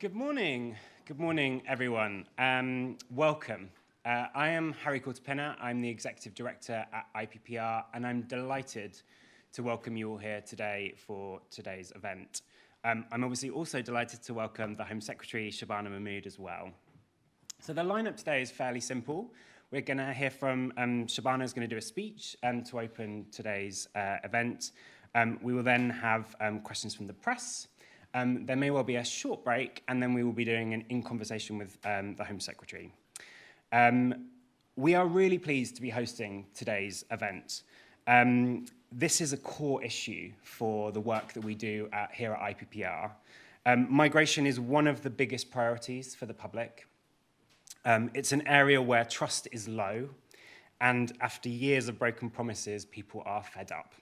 Good morning. Good morning, everyone. Welcome. I am Harry Cortapena. I'm the Executive Director at IPPR, and I'm delighted to welcome you all here today for today's event. I'm obviously also delighted to welcome the Home Secretary Shabana Mahmood as well. So the lineup today is fairly simple. We're going to hear from Shabana is going to do a speech to open today's event. We will then have questions from the press. There may well be a short break, and then we will be doing an in-conversation with the Home Secretary. We are really pleased to be hosting today's event. This is a core issue for the work that we do here at IPPR. Migration is one of the biggest priorities for the public. It's an area where trust is low, and after years of broken promises, people are fed up.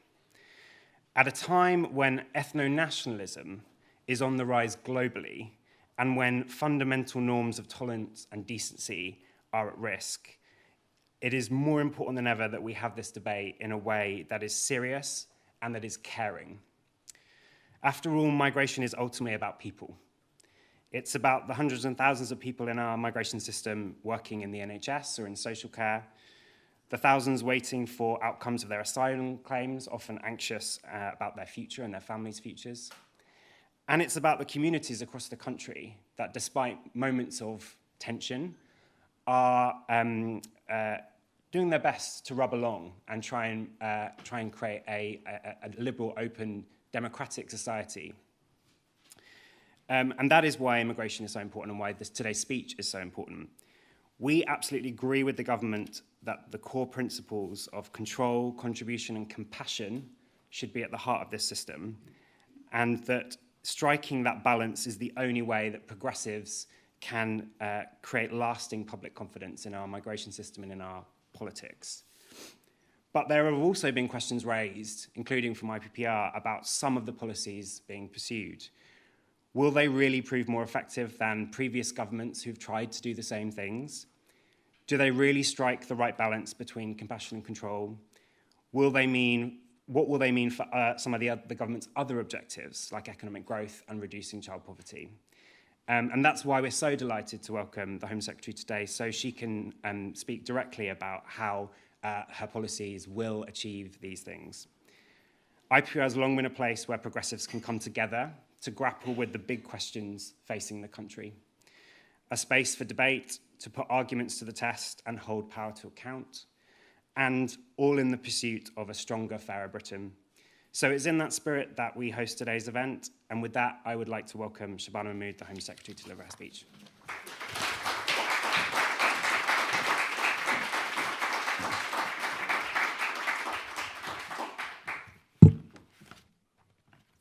At a time when ethno-nationalism is on the rise globally, and when fundamental norms of tolerance and decency are at risk, it is more important than ever that we have this debate in a way that is serious and that is caring. After all, migration is ultimately about people. It's about the hundreds and thousands of people in our migration system working in the NHS or in social care, the thousands waiting for outcomes of their asylum claims, often anxious about their future and their families' futures. And it's about the communities across the country that, despite moments of tension, are doing their best to rub along and try and create a liberal, open, democratic society. And that is why immigration is so important and why today's speech is so important. We absolutely agree with the government that the core principles of control, contribution, and compassion should be at the heart of this system, and that striking that balance is the only way that progressives can create lasting public confidence in our migration system and in our politics. But there have also been questions raised, including from IPPR, about some of the policies being pursued. Will they really prove more effective than previous governments who've tried to do the same things? Do they really strike the right balance between compassion and control? What will they mean for some of the government's other objectives, like economic growth and reducing child poverty? And that's why we're so delighted to welcome the Home Secretary today, so she can speak directly about how her policies will achieve these things. IPPR has long been a place where progressives can come together to grapple with the big questions facing the country. A space for debate, to put arguments to the test and hold power to account, and all in the pursuit of a stronger, fairer Britain. So it's in that spirit that we host today's event, and with that, I would like to welcome Shabana Mahmood, the Home Secretary, to deliver her speech.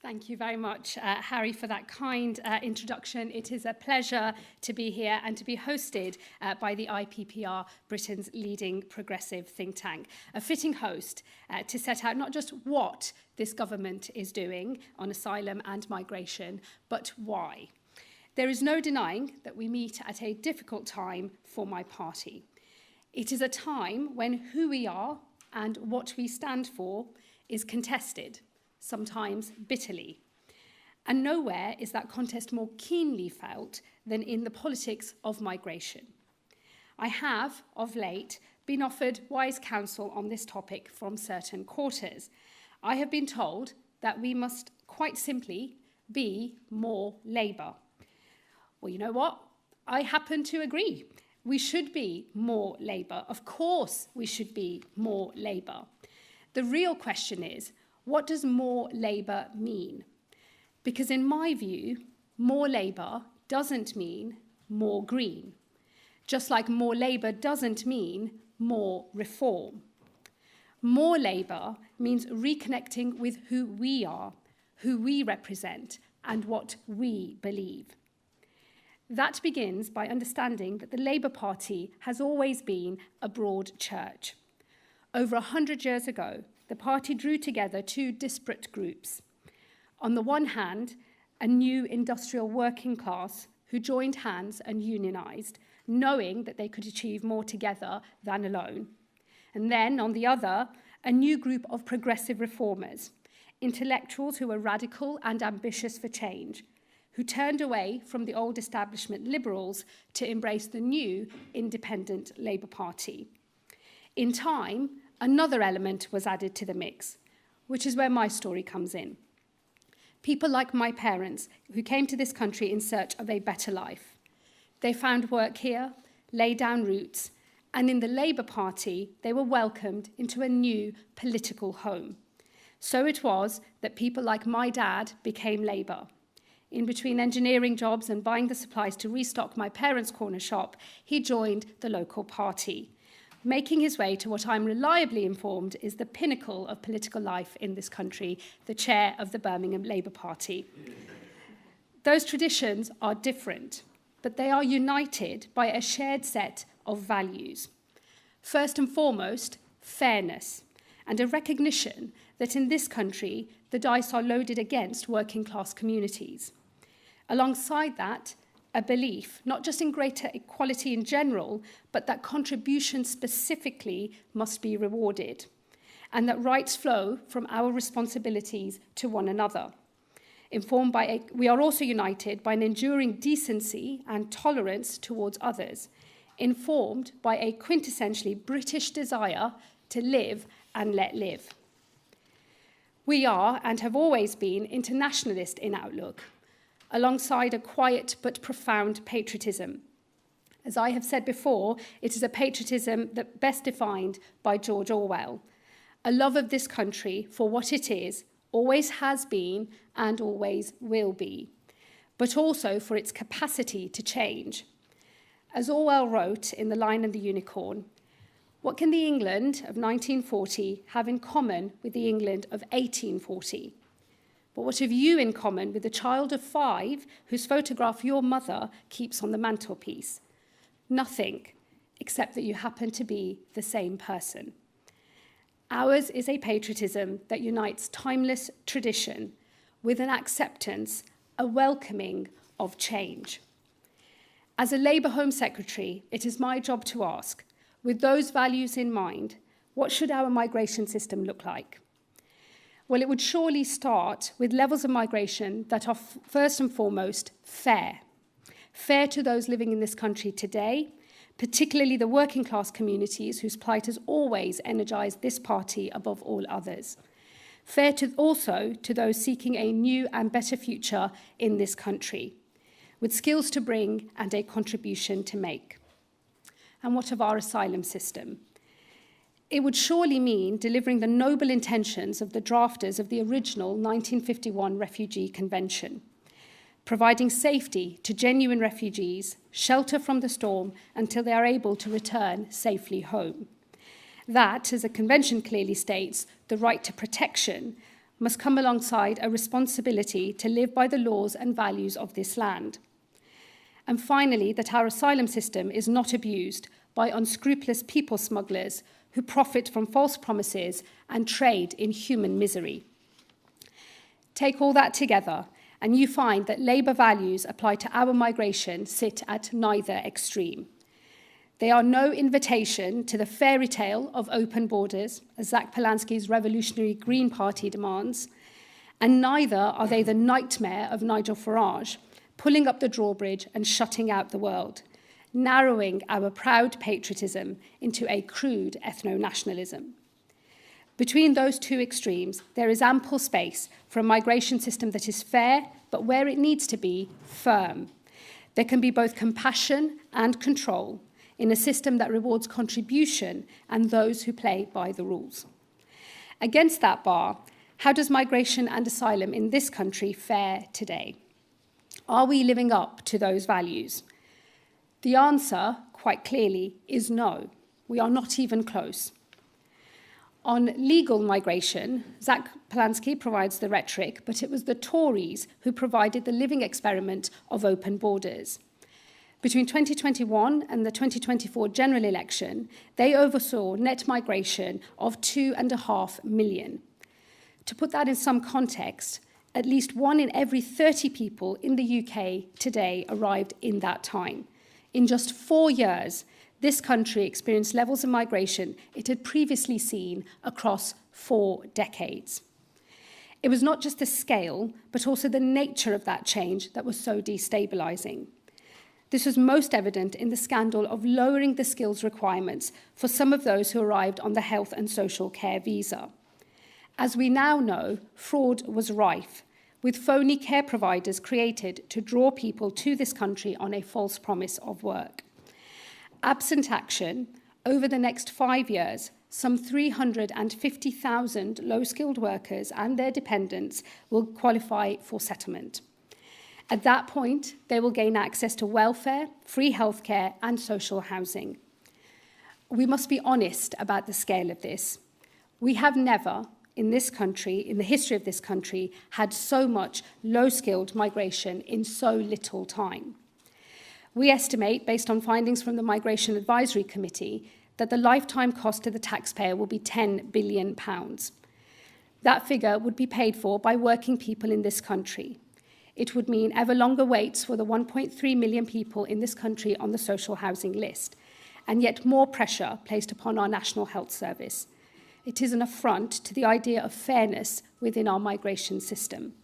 Thank you very much, Harry, for that kind introduction. It is a pleasure to be here and to be hosted by the IPPR, Britain's leading progressive think tank. A fitting host to set out not just what this government is doing on asylum and migration, but why. There is no denying that we meet at a difficult time for my party. It is a time when who we are and what we stand for is contested, sometimes bitterly. And nowhere is that contest more keenly felt than in the politics of migration. I have, of late, been offered wise counsel on this topic from certain quarters. I have been told that we must quite simply be more Labour. Well, you know what? I happen to agree. We should be more Labour. Of course we should be more Labour. The real question is, what does more Labour mean? Because in my view, more Labour doesn't mean more Green, just like more Labour doesn't mean more reform. More Labour means reconnecting with who we are, who we represent, and what we believe. That begins by understanding that the Labour Party has always been a broad church. Over 100 years ago, the party drew together two disparate groups. On the one hand, a new industrial working class who joined hands and unionised, knowing that they could achieve more together than alone. And then, on the other, a new group of progressive reformers, intellectuals who were radical and ambitious for change, who turned away from the old establishment Liberals to embrace the new independent Labour Party. In time, another element was added to the mix, which is where my story comes in. People like my parents who came to this country in search of a better life. They found work here, laid down roots, and in the Labour Party, they were welcomed into a new political home. So it was that people like my dad became Labour. In between engineering jobs and buying the supplies to restock my parents' corner shop, he joined the local party, making his way to what I'm reliably informed is the pinnacle of political life in this country, the chair of the Birmingham Labour Party. Those traditions are different, but they are united by a shared set of values. First and foremost, fairness, and a recognition that in this country, the dice are loaded against working class communities. Alongside that, a belief, not just in greater equality in general, but that contribution specifically must be rewarded, and that rights flow from our responsibilities to one another. We are also united by an enduring decency and tolerance towards others, informed by a quintessentially British desire to live and let live. We are, and have always been, internationalist in outlook, alongside a quiet but profound patriotism. As I have said before, it is a patriotism that best defined by George Orwell, a love of this country for what it is, always has been, and always will be, but also for its capacity to change. As Orwell wrote in The Lion and the Unicorn, what can the England of 1940 have in common with the England of 1840? But what have you in common with the child of 5 whose photograph your mother keeps on the mantelpiece? Nothing, except that you happen to be the same person. Ours is a patriotism that unites timeless tradition with an acceptance, a welcoming of change. As a Labour Home Secretary, it is my job to ask, with those values in mind, what should our migration system look like? Well, it would surely start with levels of migration that are first and foremost fair. Fair to those living in this country today, particularly the working class communities whose plight has always energised this party above all others. Fair also to those seeking a new and better future in this country, with skills to bring and a contribution to make. And what of our asylum system? It would surely mean delivering the noble intentions of the drafters of the original 1951 Refugee Convention, providing safety to genuine refugees, shelter from the storm until they are able to return safely home. That, as the Convention clearly states, the right to protection must come alongside a responsibility to live by the laws and values of this land. And finally, that our asylum system is not abused by unscrupulous people smugglers who profit from false promises and trade in human misery. Take all that together, and you find that Labour values applied to our migration sit at neither extreme. They are no invitation to the fairy tale of open borders, as Zach Polanski's revolutionary Green Party demands, and neither are they the nightmare of Nigel Farage, pulling up the drawbridge and shutting out the world, narrowing our proud patriotism into a crude ethno-nationalism. Between those two extremes, there is ample space for a migration system that is fair, but where it needs to be, firm. There can be both compassion and control in a system that rewards contribution and those who play by the rules. Against that bar, how does migration and asylum in this country fare today? Are we living up to those values? The answer, quite clearly, is no. We are not even close. On legal migration, Zach Polanski provides the rhetoric, but it was the Tories who provided the living experiment of open borders. Between 2021 and the 2024 general election, they oversaw net migration of 2.5 million. To put that in some context, at least 1 in every 30 people in the UK today arrived in that time. In just 4 years, this country experienced levels of migration it had previously seen across 4 decades. It was not just the scale, but also the nature of that change that was so destabilising. This was most evident in the scandal of lowering the skills requirements for some of those who arrived on the health and social care visa. As we now know, fraud was rife, with phony care providers created to draw people to this country on a false promise of work. Absent action, over the next 5 years, some 350,000 low-skilled workers and their dependents will qualify for settlement. At that point, they will gain access to welfare, free healthcare, and social housing. We must be honest about the scale of this. We have never, in this country, in the history of this country, had so much low-skilled migration in so little time. We estimate, based on findings from the Migration Advisory Committee, that the lifetime cost to the taxpayer will be £10 billion. That figure would be paid for by working people in this country. It would mean ever longer waits for the 1.3 million people in this country on the social housing list, and yet more pressure placed upon our National Health Service. It is an affront to the idea of fairness within our migration system.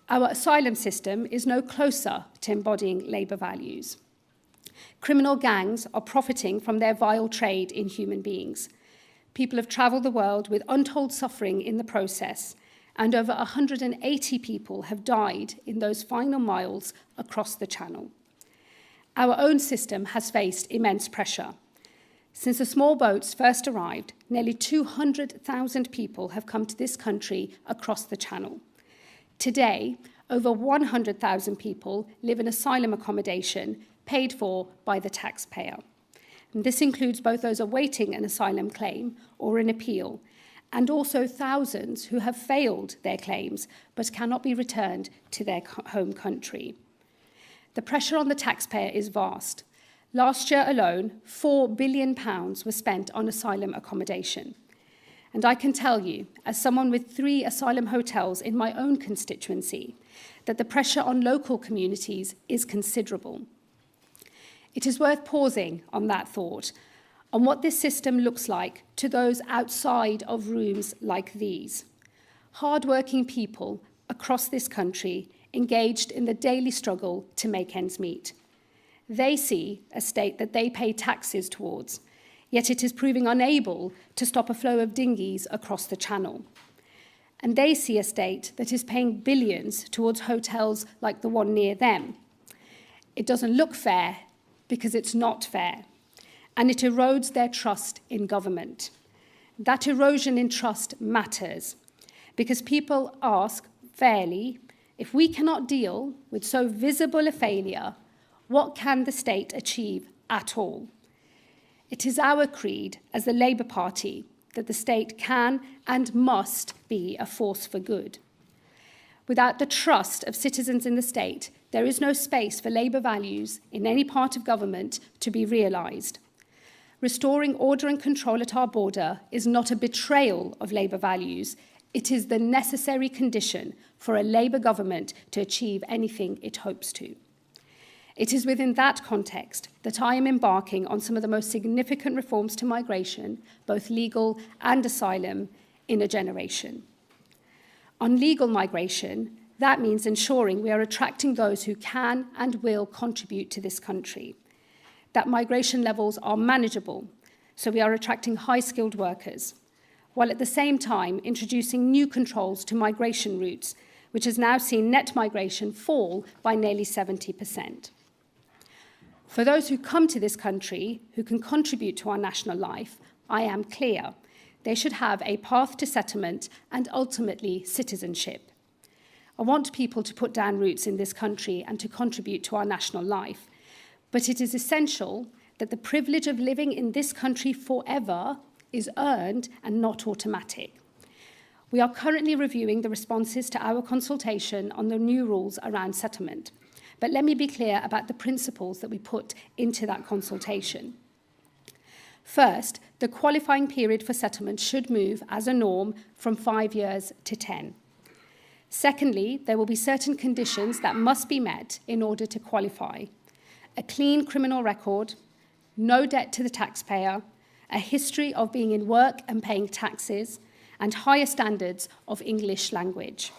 Our asylum system is no closer to embodying Labour values. Criminal gangs are profiting from their vile trade in human beings. People have travelled the world with untold suffering in the process, and over 180 people have died in those final miles across the Channel. Our own system has faced immense pressure. Since the small boats first arrived, nearly 200,000 people have come to this country across the Channel. Today, over 100,000 people live in asylum accommodation paid for by the taxpayer. And this includes both those awaiting an asylum claim or an appeal, and also thousands who have failed their claims but cannot be returned to their home country. The pressure on the taxpayer is vast. Last year alone, £4 billion was spent on asylum accommodation. And I can tell you, as someone with 3 asylum hotels in my own constituency, that the pressure on local communities is considerable. It is worth pausing on that thought, on what this system looks like to those outside of rooms like these. Hard-working people across this country engaged in the daily struggle to make ends meet. They see a state that they pay taxes towards, yet it is proving unable to stop a flow of dinghies across the Channel. And they see a state that is paying billions towards hotels like the one near them. It doesn't look fair because it's not fair, and it erodes their trust in government. That erosion in trust matters because people ask fairly, if we cannot deal with so visible a failure, what can the state achieve at all? It is our creed as the Labour Party that the state can and must be a force for good. Without the trust of citizens in the state, there is no space for Labour values in any part of government to be realised. Restoring order and control at our border is not a betrayal of Labour values. It is the necessary condition for a Labour government to achieve anything it hopes to. It is within that context that I am embarking on some of the most significant reforms to migration, both legal and asylum, in a generation. On legal migration, that means ensuring we are attracting those who can and will contribute to this country, that migration levels are manageable, so we are attracting high-skilled workers, while at the same time introducing new controls to migration routes, which has now seen net migration fall by nearly 70%. For those who come to this country, who can contribute to our national life, I am clear. They should have a path to settlement and ultimately citizenship. I want people to put down roots in this country and to contribute to our national life. But it is essential that the privilege of living in this country forever is earned and not automatic. We are currently reviewing the responses to our consultation on the new rules around settlement. But let me be clear about the principles that we put into that consultation. First, the qualifying period for settlement should move as a norm from 5 years to 10. Secondly, there will be certain conditions that must be met in order to qualify. A clean criminal record, no debt to the taxpayer, a history of being in work and paying taxes, and higher standards of English language.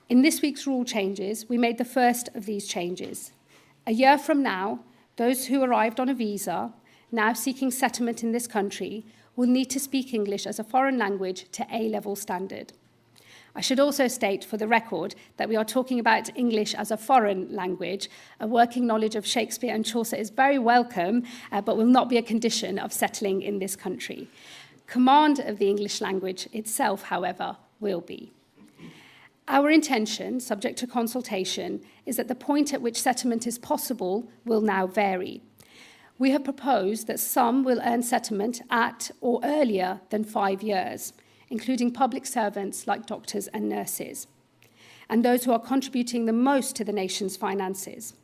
In this week's rule changes, we made the first of these changes. A year from now, those who arrived on a visa, now seeking settlement in this country, will need to speak English as a foreign language to A-level standard. I should also state for the record that we are talking about English as a foreign language. A working knowledge of Shakespeare and Chaucer is very welcome, but will not be a condition of settling in this country. Command of the English language itself, however, will be. Our intention, subject to consultation, is that the point at which settlement is possible will now vary. We have proposed that some will earn settlement at or earlier than 5 years, including public servants like doctors and nurses, and those who are contributing the most to the nation's finances.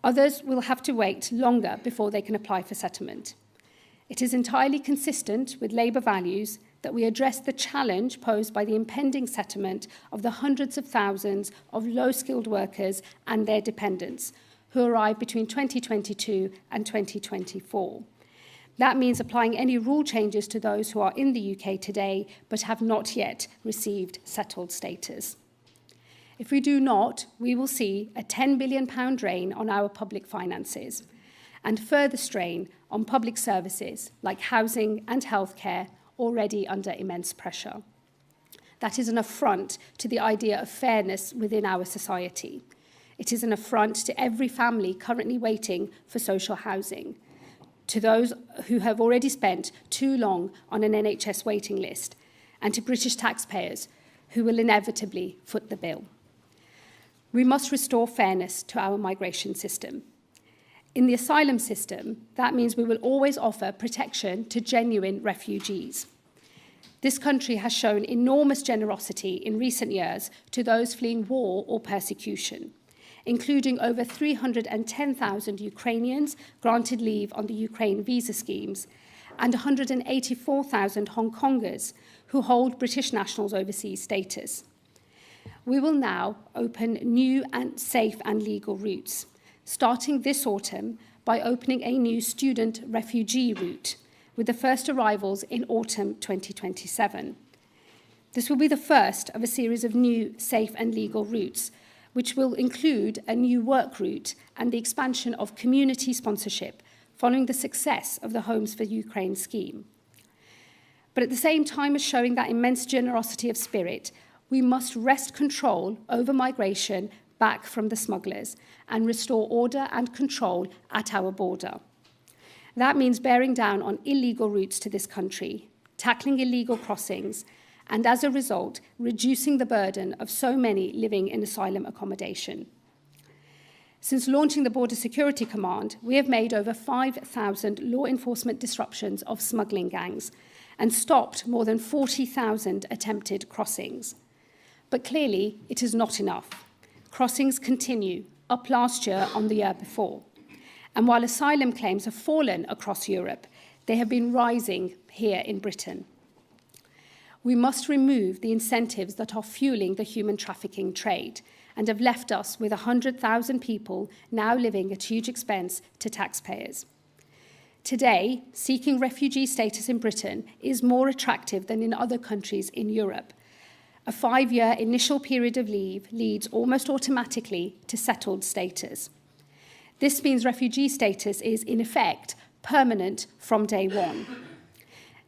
Others will have to wait longer before they can apply for settlement. It is entirely consistent with Labour values that we address the challenge posed by the impending settlement of the hundreds of thousands of low-skilled workers and their dependents who arrive between 2022 and 2024. That means applying any rule changes to those who are in the UK today but have not yet received settled status. If we do not, we will see a £10 billion drain on our public finances and further strain on public services like housing and healthcare already under immense pressure. That is an affront to the idea of fairness within our society. It is an affront to every family currently waiting for social housing, to those who have already spent too long on an NHS waiting list, and to British taxpayers who will inevitably foot the bill. We must restore fairness to our migration system. In the asylum system, that means we will always offer protection to genuine refugees. This country has shown enormous generosity in recent years to those fleeing war or persecution, including over 310,000 Ukrainians granted leave on the Ukraine visa schemes and 184,000 Hong Kongers who hold British nationals overseas status. We will now open new and safe and legal routes, starting this autumn by opening a new student refugee route, with the first arrivals in autumn 2027. This will be the first of a series of new safe and legal routes, which will include a new work route and the expansion of community sponsorship following the success of the Homes for Ukraine scheme. But at the same time as showing that immense generosity of spirit, we must wrest control over migration back from the smugglers and restore order and control at our border. That means bearing down on illegal routes to this country, tackling illegal crossings, and as a result, reducing the burden of so many living in asylum accommodation. Since launching the Border Security Command, we have made over 5,000 law enforcement disruptions of smuggling gangs and stopped more than 40,000 attempted crossings. But clearly, it is not enough. Crossings continue, up last year on the year before. And while asylum claims have fallen across Europe, they have been rising here in Britain. We must remove the incentives that are fueling the human trafficking trade and have left us with 100,000 people now living at huge expense to taxpayers. Today, seeking refugee status in Britain is more attractive than in other countries in Europe. A 5-year initial period of leave leads almost automatically to settled status. This means refugee status is, in effect, permanent from day one.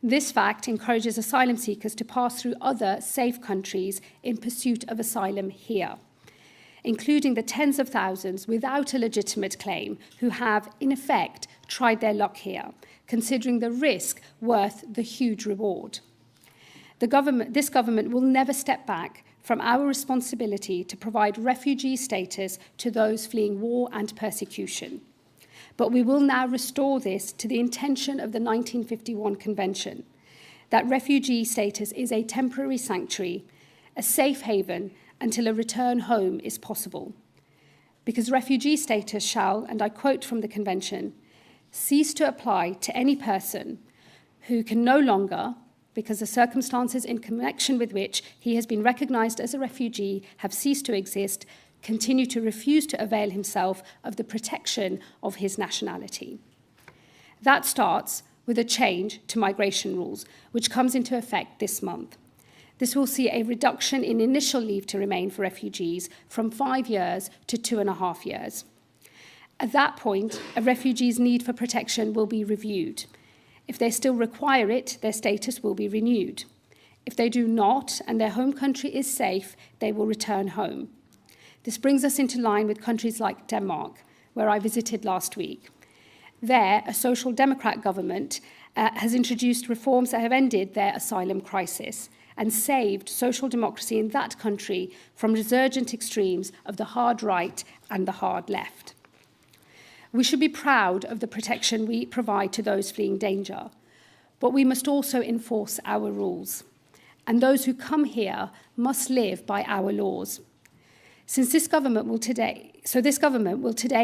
This fact encourages asylum seekers to pass through other safe countries in pursuit of asylum here, including the tens of thousands without a legitimate claim who have, in effect, tried their luck here, considering the risk worth the huge reward. This government will never step back from our responsibility to provide refugee status to those fleeing war and persecution. But we will now restore this to the intention of the 1951 Convention, that refugee status is a temporary sanctuary, a safe haven until a return home is possible. Because refugee status shall, and I quote from the Convention, cease to apply to any person who can no longer, because the circumstances in connection with which he has been recognised as a refugee have ceased to exist, continue to refuse to avail himself of the protection of his nationality. That starts with a change to migration rules, which comes into effect this month. This will see a reduction in initial leave to remain for refugees from 5 years to 2.5 years. At that point, a refugee's need for protection will be reviewed. If they still require it, their status will be renewed. If they do not, and their home country is safe, they will return home. This brings us into line with countries like Denmark, where I visited last week. There, a social democrat government has introduced reforms that have ended their asylum crisis and saved social democracy in that country from resurgent extremes of the hard right and the hard left. We should be proud of the protection we provide to those fleeing danger, but we must also enforce our rules. And those who come here must live by our laws. This government will today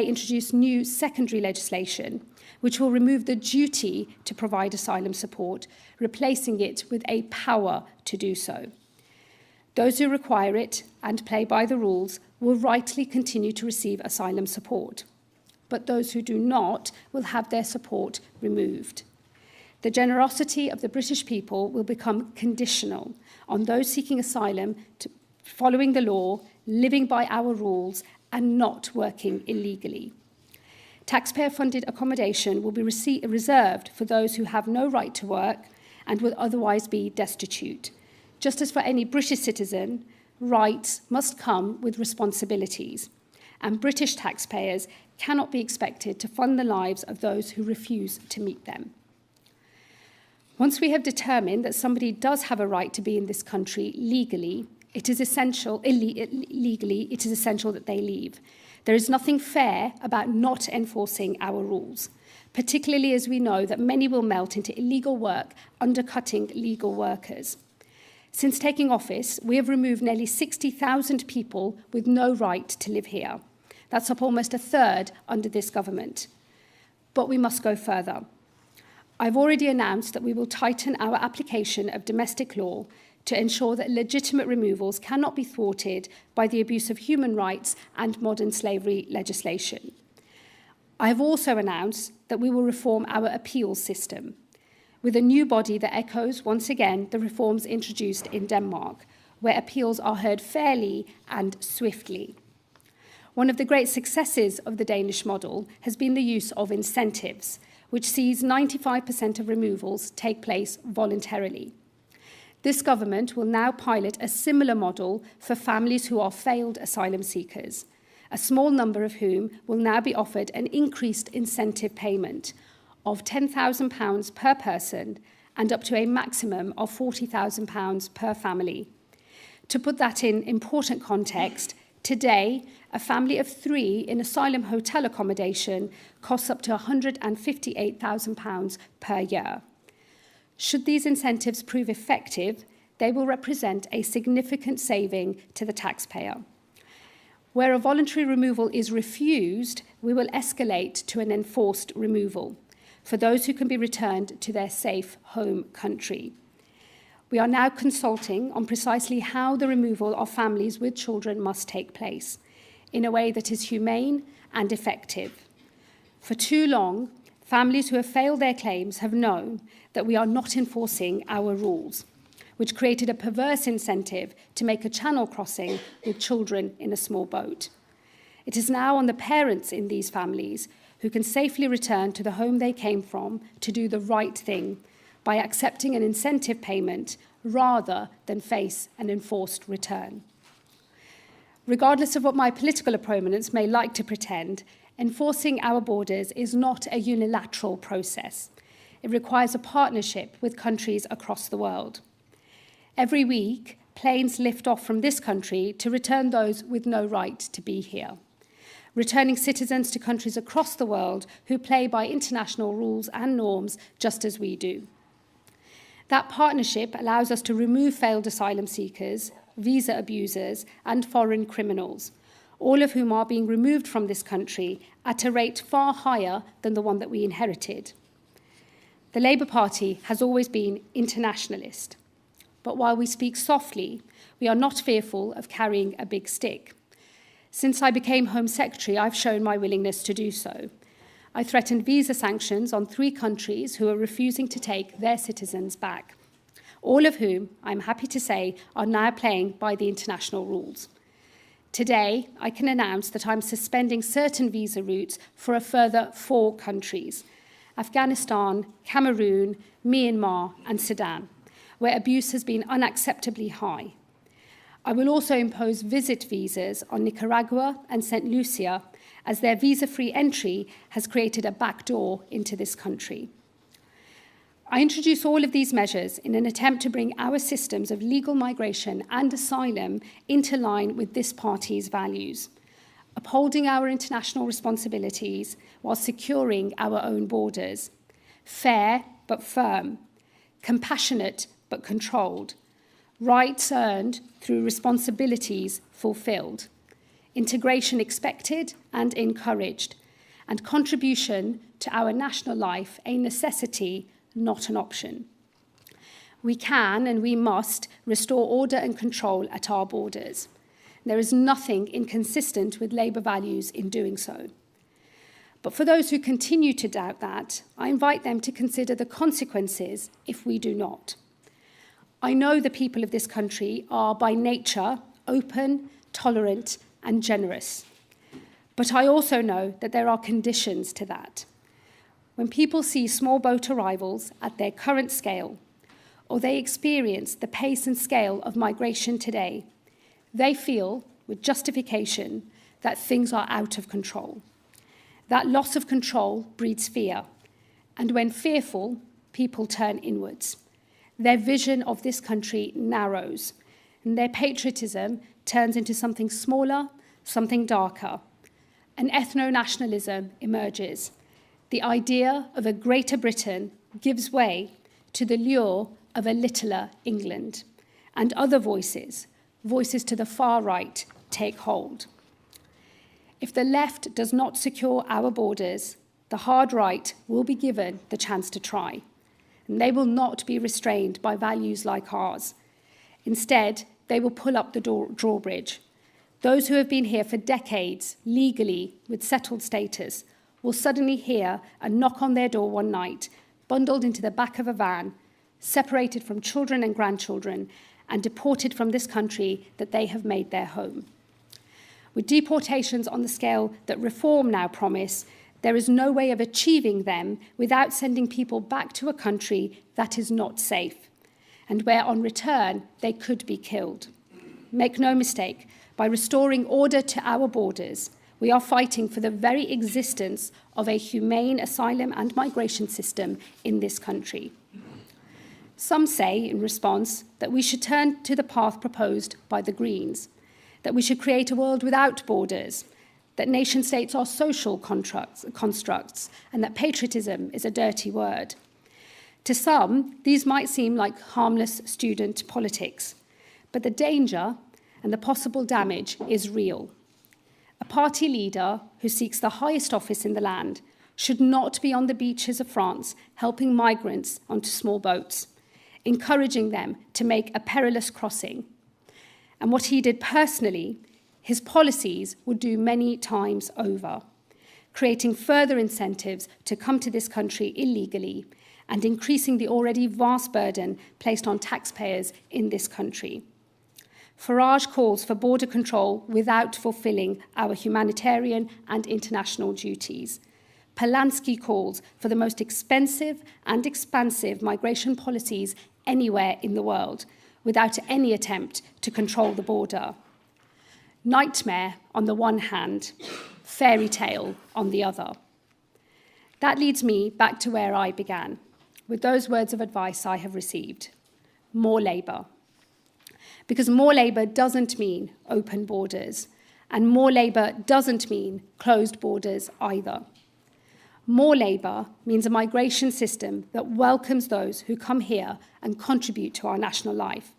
introduce new secondary legislation, which will remove the duty to provide asylum support, replacing it with a power to do so. Those who require it and play by the rules will rightly continue to receive asylum support, but those who do not will have their support removed. The generosity of the British people will become conditional on those seeking asylum following the law, living by our rules, and not working illegally. Taxpayer-funded accommodation will be reserved for those who have no right to work and will otherwise be destitute. Just as for any British citizen, rights must come with responsibilities, and British taxpayers cannot be expected to fund the lives of those who refuse to meet them. Once we have determined that somebody does have a right to be in this country legally, it is essential that they leave. There is nothing fair about not enforcing our rules, particularly as we know that many will melt into illegal work, undercutting legal workers. Since taking office, we have removed nearly 60,000 people with no right to live here. That's up almost a third under this government. But we must go further. I've already announced that we will tighten our application of domestic law to ensure that legitimate removals cannot be thwarted by the abuse of human rights and modern slavery legislation. I have also announced that we will reform our appeals system with a new body that echoes, once again, the reforms introduced in Denmark, where appeals are heard fairly and swiftly. One of the great successes of the Danish model has been the use of incentives, which sees 95% of removals take place voluntarily. This government will now pilot a similar model for families who are failed asylum seekers, a small number of whom will now be offered an increased incentive payment of £10,000 per person and up to a maximum of £40,000 per family. To put that in important context, today, a family of 3 in asylum hotel accommodation costs up to £158,000 per year. Should these incentives prove effective, they will represent a significant saving to the taxpayer. Where a voluntary removal is refused, we will escalate to an enforced removal for those who can be returned to their safe home country. We are now consulting on precisely how the removal of families with children must take place in a way that is humane and effective. For too long, families who have failed their claims have known that we are not enforcing our rules, which created a perverse incentive to make a channel crossing with children in a small boat. It is now on the parents in these families who can safely return to the home they came from to do the right thing by accepting an incentive payment rather than face an enforced return. Regardless of what my political opponents may like to pretend, enforcing our borders is not a unilateral process. It requires a partnership with countries across the world. Every week, planes lift off from this country to return those with no right to be here, returning citizens to countries across the world who play by international rules and norms just as we do. That partnership allows us to remove failed asylum seekers, visa abusers, and foreign criminals, all of whom are being removed from this country at a rate far higher than the one that we inherited. The Labour Party has always been internationalist, but while we speak softly, we are not fearful of carrying a big stick. Since I became Home Secretary, I've shown my willingness to do so. I threatened visa sanctions on 3 countries who are refusing to take their citizens back, all of whom, I'm happy to say, are now playing by the international rules. Today, I can announce that I'm suspending certain visa routes for a further 4 countries: Afghanistan, Cameroon, Myanmar, and Sudan, where abuse has been unacceptably high. I will also impose visit visas on Nicaragua and St. Lucia, as their visa-free entry has created a backdoor into this country. I introduce all of these measures in an attempt to bring our systems of legal migration and asylum into line with this party's values, upholding our international responsibilities while securing our own borders, fair but firm, compassionate but controlled, rights earned through responsibilities fulfilled, integration expected and encouraged, and contribution to our national life a necessity, not an option. We can and we must restore order and control at our borders. There is nothing inconsistent with Labour values in doing so. But for those who continue to doubt that, I invite them to consider the consequences if we do not. I know the people of this country are by nature open, tolerant, and generous. But I also know that there are conditions to that. When people see small boat arrivals at their current scale, or they experience the pace and scale of migration today, they feel, with justification, that things are out of control. That loss of control breeds fear, and when fearful, people turn inwards. Their vision of this country narrows, and their patriotism turns into something smaller, something darker. An ethno-nationalism emerges. The idea of a Greater Britain gives way to the lure of a littler England, and other voices to the far right, take hold. If the left does not secure our borders, the hard right will be given the chance to try, and they will not be restrained by values like ours. Instead, they will pull up the drawbridge. Those who have been here for decades, legally, with settled status, will suddenly hear a knock on their door one night, bundled into the back of a van, separated from children and grandchildren, and deported from this country that they have made their home. With deportations on the scale that reform now promise, there is no way of achieving them without sending people back to a country that is not safe, and where on return they could be killed. Make no mistake, by restoring order to our borders, we are fighting for the very existence of a humane asylum and migration system in this country. Some say, in response, that we should turn to the path proposed by the Greens, that we should create a world without borders, that nation-states are social constructs, and that patriotism is a dirty word. To some, these might seem like harmless student politics, but the danger and the possible damage is real. A party leader who seeks the highest office in the land should not be on the beaches of France helping migrants onto small boats, encouraging them to make a perilous crossing. And what he did personally, his policies would do many times over, creating further incentives to come to this country illegally and increasing the already vast burden placed on taxpayers in this country. Farage calls for border control without fulfilling our humanitarian and international duties. Polanski calls for the most expensive and expansive migration policies anywhere in the world, without any attempt to control the border. Nightmare on the one hand, fairy tale on the other. That leads me back to where I began, with those words of advice I have received. More Labour. Because more Labour doesn't mean open borders, and more Labour doesn't mean closed borders either. More Labour means a migration system that welcomes those who come here and contribute to our national life.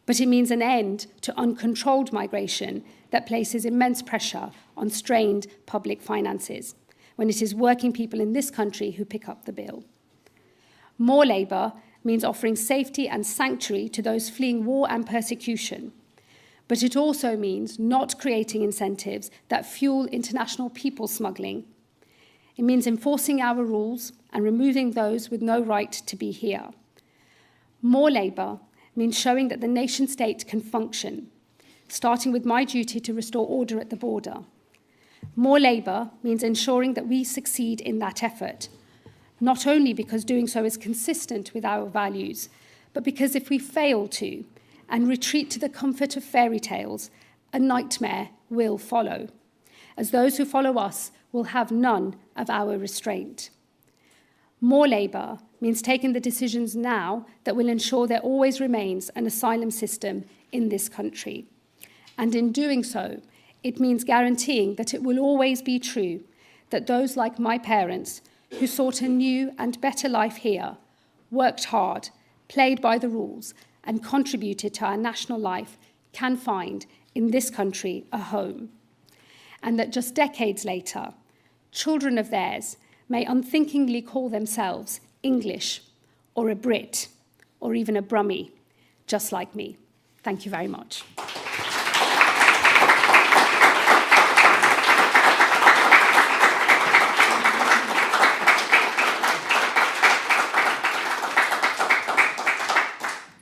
But it means an end to uncontrolled migration that places immense pressure on strained public finances, when it is working people in this country who pick up the bill. More Labour means offering safety and sanctuary to those fleeing war and persecution. But it also means not creating incentives that fuel international people smuggling. It means enforcing our rules and removing those with no right to be here. More Labour means showing that the nation-state can function, starting with my duty to restore order at the border. More Labour means ensuring that we succeed in that effort, not only because doing so is consistent with our values, but because if we fail to and retreat to the comfort of fairy tales, a nightmare will follow, as those who follow us will have none of our restraint. More Labour means taking the decisions now that will ensure there always remains an asylum system in this country. And in doing so, it means guaranteeing that it will always be true that those like my parents who sought a new and better life here, worked hard, played by the rules, and contributed to our national life can find in this country a home. And that just decades later, children of theirs may unthinkingly call themselves English or a Brit or even a Brummie, just like me. Thank you very much.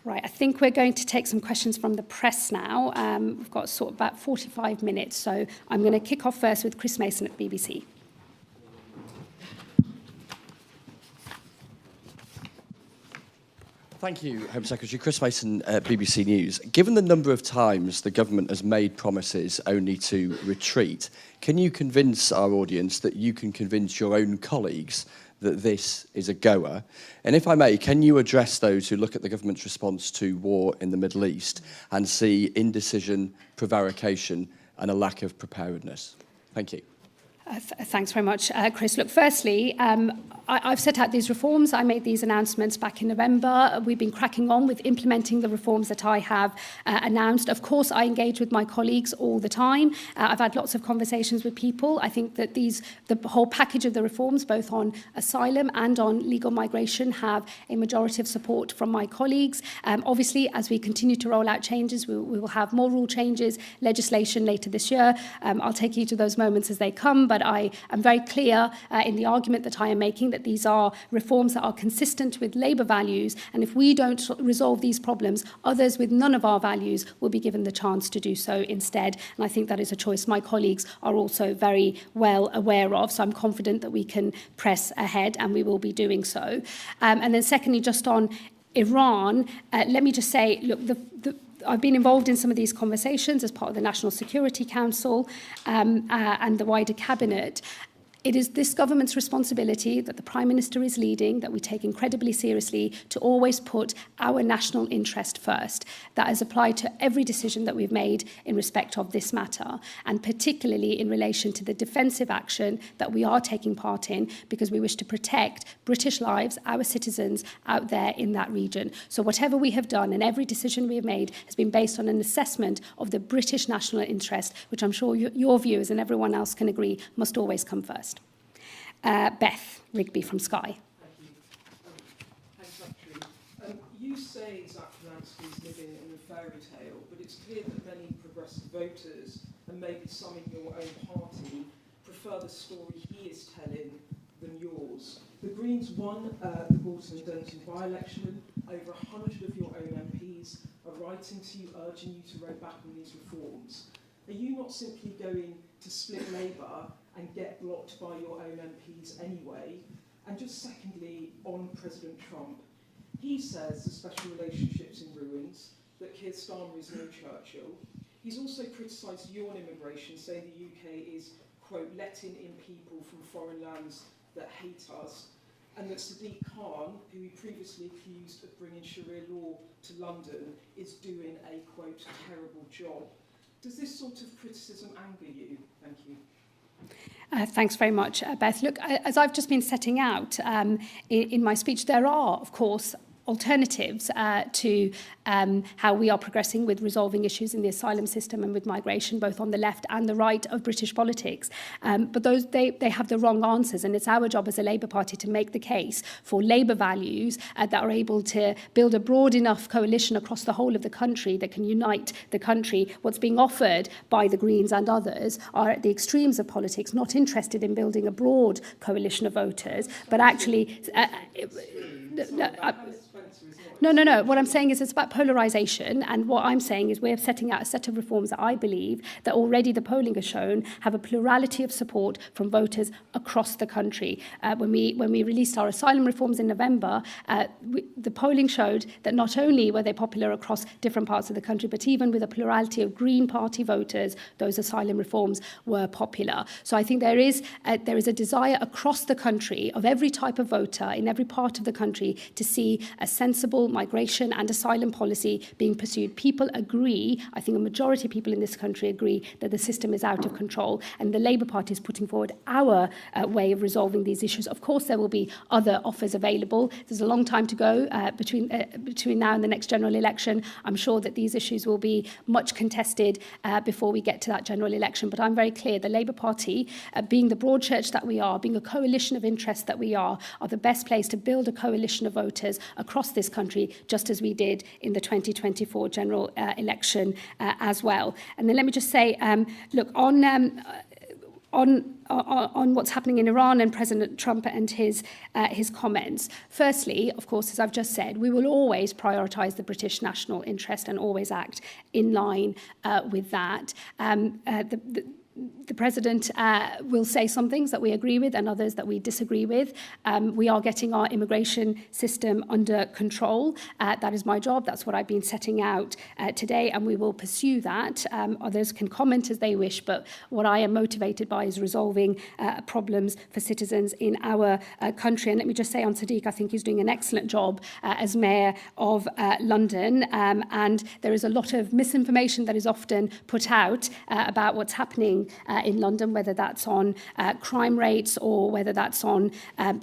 Right, I think we're going to take some questions from the press now. We've got sort of about 45 minutes, so I'm going to kick off first with Chris Mason at BBC. Thank you, Home Secretary. Chris Mason, BBC News. Given the number of times the government has made promises only to retreat, can you convince our audience that you can convince your own colleagues that this is a goer? And if I may, can you address those who look at the government's response to war in the Middle East and see indecision, prevarication, and a lack of preparedness? Thank you. Thanks very much, Chris. Look, firstly, I've set out these reforms. I made these announcements back in November. We've been cracking on with implementing the reforms that I have announced. Of course, I engage with my colleagues all the time. I've had lots of conversations with people. I think that the whole package of the reforms, both on asylum and on legal migration, have a majority of support from my colleagues. Obviously, as we continue to roll out changes, we will have more rule changes, legislation later this year. I'll take you to those moments as they come, but I am very clear in the argument that I am making that these are reforms that are consistent with Labour values, and if we don't resolve these problems, others with none of our values will be given the chance to do so instead. And I think that is a choice my colleagues are also very well aware of, so I'm confident that we can press ahead, and we will be doing so. And then secondly, just on Iran, let me just say, look, I've been involved in some of these conversations as part of the National Security Council and the wider cabinet. It is this government's responsibility that the Prime Minister is leading, that we take incredibly seriously, to always put our national interest first. That has applied to every decision that we've made in respect of this matter, and particularly in relation to the defensive action that we are taking part in, because we wish to protect British lives, our citizens out there in that region. So whatever we have done and every decision we have made has been based on an assessment of the British national interest, which I'm sure your viewers and everyone else can agree must always come first. Beth Rigby from Sky. You say Zach Lansky is living in a fairy tale, but it's clear that many progressive voters, and maybe some in your own party, prefer the story he is telling than yours. The Greens won the Bolton and Denton by-election. Over 100 of your own MPs are writing to you, urging you to row back on these reforms. Are you not simply going to split Labour and get blocked by your own MPs anyway? And just secondly, on President Trump, he says the special relationship's in ruins, that Keir Starmer is no Churchill. He's also criticised you on immigration, saying the UK is, quote, letting in people from foreign lands that hate us, and that Sadiq Khan, who he previously accused of bringing Sharia law to London, is doing a, quote, terrible job. Does this sort of criticism anger you? Thank you. Thanks very much, Beth. Look, as I've just been setting out in my speech, there are, of course, alternatives to how we are progressing with resolving issues in the asylum system and with migration, both on the left and the right of British politics. But those they have the wrong answers, and it's our job as a Labour Party to make the case for Labour values that are able to build a broad enough coalition across the whole of the country that can unite the country. What's being offered by the Greens and others are at the extremes of politics, not interested in building a broad coalition of voters, but actually... No. What I'm saying is it's about polarisation, and what I'm saying is we're setting out a set of reforms that I believe that already the polling has shown have a plurality of support from voters across the country. When we released our asylum reforms in November, the polling showed that not only were they popular across different parts of the country, but even with a plurality of Green Party voters, those asylum reforms were popular. So I think there is a desire across the country of every type of voter in every part of the country to see a sensible migration and asylum policy being pursued. People agree, I think a majority of people in this country agree, that the system is out of control, and the Labour Party is putting forward our way of resolving these issues. Of course, there will be other offers available. There's a long time to go between now and the next general election. I'm sure that these issues will be much contested before we get to that general election, but I'm very clear the Labour Party, being the broad church that we are, being a coalition of interests that we are the best place to build a coalition of voters across this country, just as we did in the 2024 general election as well. And then let me just say, look, on what's happening in Iran and President Trump and his comments. Firstly, of course, as I've just said, we will always prioritise the British national interest and always act in line with that. The President will say some things that we agree with and others that we disagree with. We are getting our immigration system under control. That is my job. That's what I've been setting out today, and we will pursue that. Others can comment as they wish, but what I am motivated by is resolving problems for citizens in our country. And let me just say on Sadiq, I think he's doing an excellent job as Mayor of London, and there is a lot of misinformation that is often put out about what's happening in London, whether that's on crime rates or whether that's on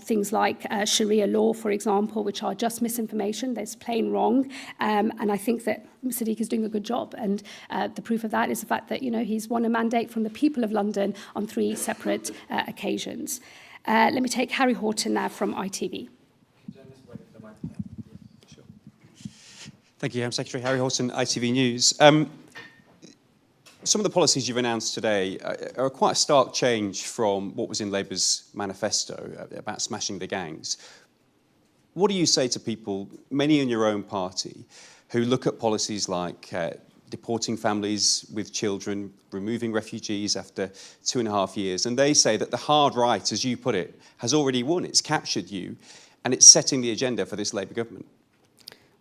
things like Sharia law, for example, which are just misinformation. That's plain wrong. And I think that Sadiq is doing a good job. And the proof of that is the fact that, he's won a mandate from the people of London on 3 separate occasions. Let me take Harry Horton now from ITV. Thank you, Secretary. Harry Horton, ITV News. Some of the policies you've announced today are quite a stark change from what was in Labour's manifesto about smashing the gangs. What do you say to people, many in your own party, who look at policies like deporting families with children, removing refugees after 2.5 years, and they say that the hard right, as you put it, has already won, it's captured you, and it's setting the agenda for this Labour government?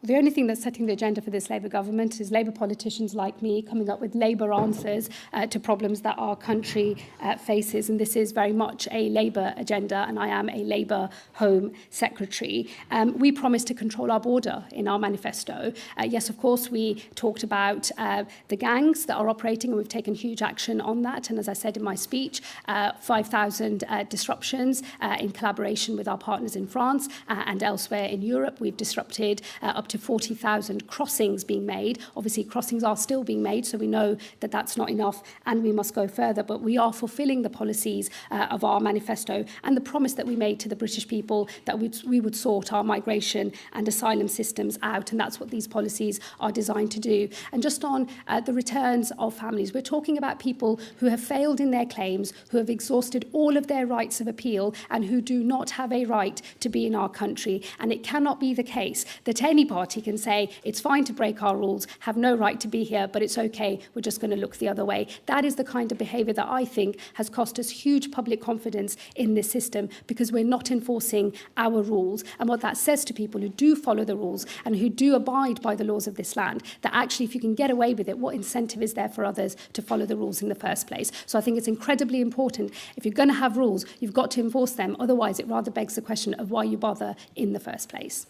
The only thing that's setting the agenda for this Labour government is Labour politicians like me coming up with Labour answers to problems that our country faces. And this is very much a Labour agenda, and I am a Labour Home Secretary. We promised to control our border in our manifesto. Yes, of course, we talked about the gangs that are operating, and we've taken huge action on that. And as I said in my speech, 5,000 disruptions in collaboration with our partners in France and elsewhere in Europe. We've disrupted up to 40,000 crossings being made. Obviously, crossings are still being made, so we know that that's not enough and we must go further. But we are fulfilling the policies of our manifesto and the promise that we made to the British people that we would sort our migration and asylum systems out. And that's what these policies are designed to do. And just on the returns of families, we're talking about people who have failed in their claims, who have exhausted all of their rights of appeal and who do not have a right to be in our country. And it cannot be the case that any party can say it's fine to break our rules, have no right to be here, but it's okay, we're just going to look the other way. That is the kind of behaviour that I think has cost us huge public confidence in this system, because we're not enforcing our rules. And what that says to people who do follow the rules and who do abide by the laws of this land, that actually if you can get away with it, what incentive is there for others to follow the rules in the first place? So I think it's incredibly important. If you're going to have rules, you've got to enforce them. Otherwise, it rather begs the question of why you bother in the first place.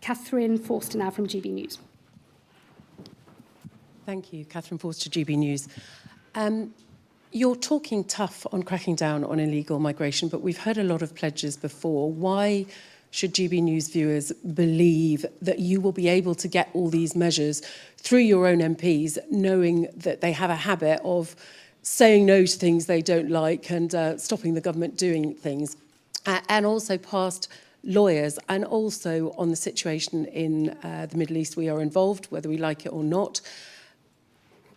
Catherine Forster now from GB News. Thank you, Catherine Forster, GB News. You're talking tough on cracking down on illegal migration, but we've heard a lot of pledges before. Why should GB News viewers believe that you will be able to get all these measures through your own MPs, knowing that they have a habit of saying no to things they don't like and stopping the government doing things, and also past lawyers, and also on the situation in the Middle East we are involved, whether we like it or not?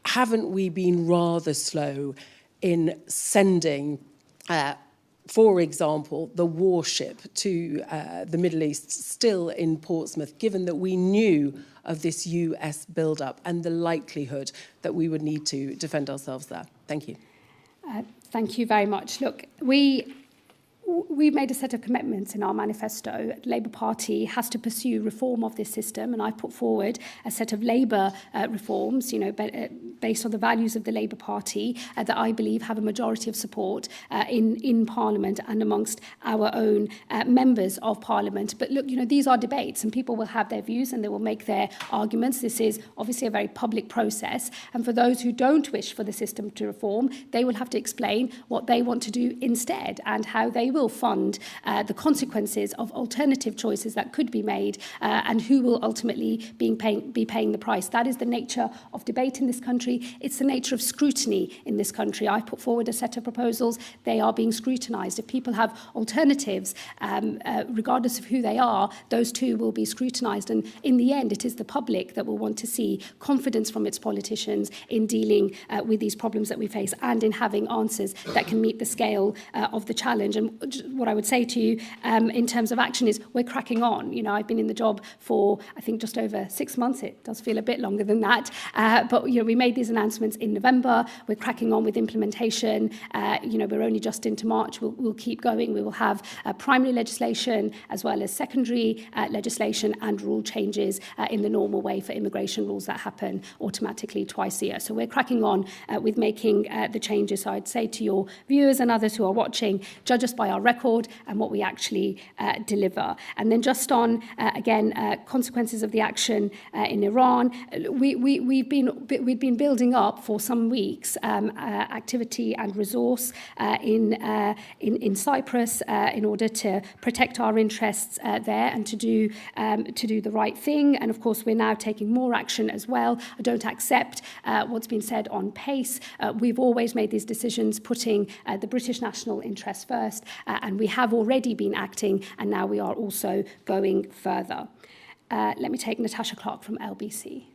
Haven't we been rather slow in sending, for example, the warship to the Middle East still in Portsmouth, given that we knew of this US build-up and the likelihood that we would need to defend ourselves there? Thank you. Thank you very much. Look, we've made a set of commitments in our manifesto. The Labour Party has to pursue reform of this system, and I've put forward a set of Labour reforms, based on the values of the Labour Party that I believe have a majority of support in Parliament and amongst our own members of Parliament. But look, these are debates, and people will have their views and they will make their arguments. This is obviously a very public process, and for those who don't wish for the system to reform, they will have to explain what they want to do instead and how they will fund the consequences of alternative choices that could be made, and who will ultimately be paying the price. That is the nature of debate in this country. It's the nature of scrutiny in this country. I put forward a set of proposals. They are being scrutinised. If people have alternatives, regardless of who they are, those too will be scrutinised. And in the end, it is the public that will want to see confidence from its politicians in dealing with these problems that we face and in having answers that can meet the scale of the challenge. And what I would say to you in terms of action is we're cracking on. I've been in the job for, I think, just over 6 months. It does feel a bit longer than that. But, we made these announcements in November. We're cracking on with implementation. We're only just into March. We'll keep going. We will have primary legislation as well as secondary legislation and rule changes in the normal way for immigration rules that happen automatically twice a year. So we're cracking on with making the changes. So I'd say to your viewers and others who are watching, judge us by our record and what we actually deliver. And then just on, consequences of the action in Iran, we've been building up for some weeks activity and resource in Cyprus in order to protect our interests there and to do the right thing. And of course, we're now taking more action as well. I don't accept what's been said on pace. We've always made these decisions putting the British national interest first, and we have already been acting, and now we are also going further. Let me take Natasha Clark from LBC.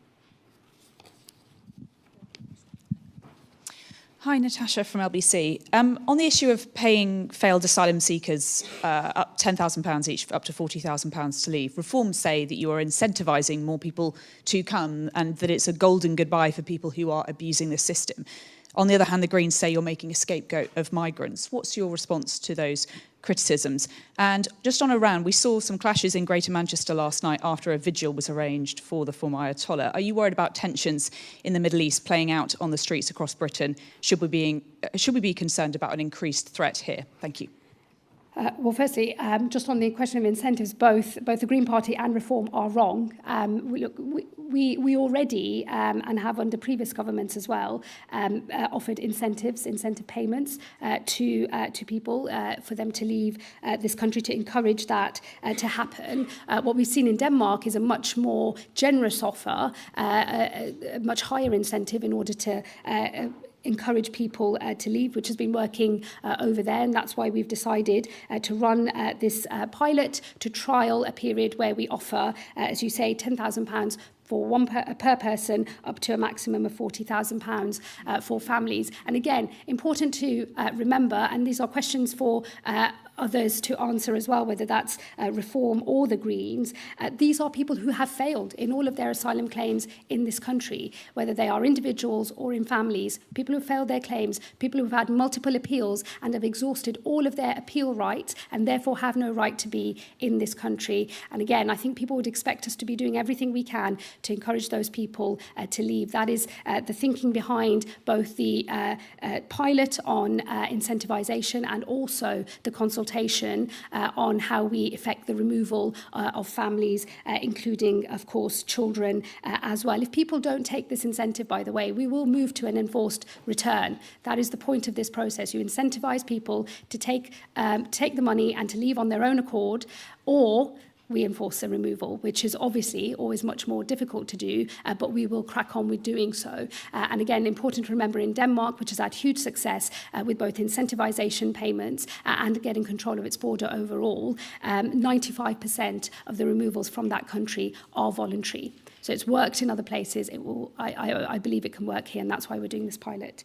Hi, Natasha from LBC. On the issue of paying failed asylum seekers up £10,000 each, up to £40,000 to leave, reforms say that you are incentivising more people to come and that it's a golden goodbye for people who are abusing the system. On the other hand, the Greens say you're making a scapegoat of migrants. What's your response to those criticisms? And just on Iran, we saw some clashes in Greater Manchester last night after a vigil was arranged for the former Ayatollah. Are you worried about tensions in the Middle East playing out on the streets across Britain? Should we be concerned about an increased threat here? Thank you. Well, firstly, just on the question of incentives, both the Green Party and Reform are wrong. We already, and have under previous governments as well, offered incentive payments to people for them to leave this country, to encourage that to happen. What we've seen in Denmark is a much more generous offer, a much higher incentive in order to encourage people to leave, which has been working over there, and that's why we've decided to run this pilot to trial a period where we offer, as you say, £10,000 for one per person, up to a maximum of £40,000 for families. And again, important to remember, and these are questions for others to answer as well, whether that's Reform or the Greens, these are people who have failed in all of their asylum claims in this country, whether they are individuals or in families, people who failed their claims, people who've had multiple appeals and have exhausted all of their appeal rights and therefore have no right to be in this country. And again, I think people would expect us to be doing everything we can to encourage those people to leave. That is the thinking behind both the pilot on incentivisation and also the consultation consultation on how we effect the removal of families, including, of course, children as well. If people don't take this incentive, by the way, we will move to an enforced return. That is the point of this process. You incentivize people to take the money and to leave on their own accord, or we enforce a removal, which is obviously always much more difficult to do, but we will crack on with doing so. And again, important to remember in Denmark, which has had huge success with both incentivization payments and getting control of its border overall, 95% of the removals from that country are voluntary. So it's worked in other places. I believe it can work here, and that's why we're doing this pilot.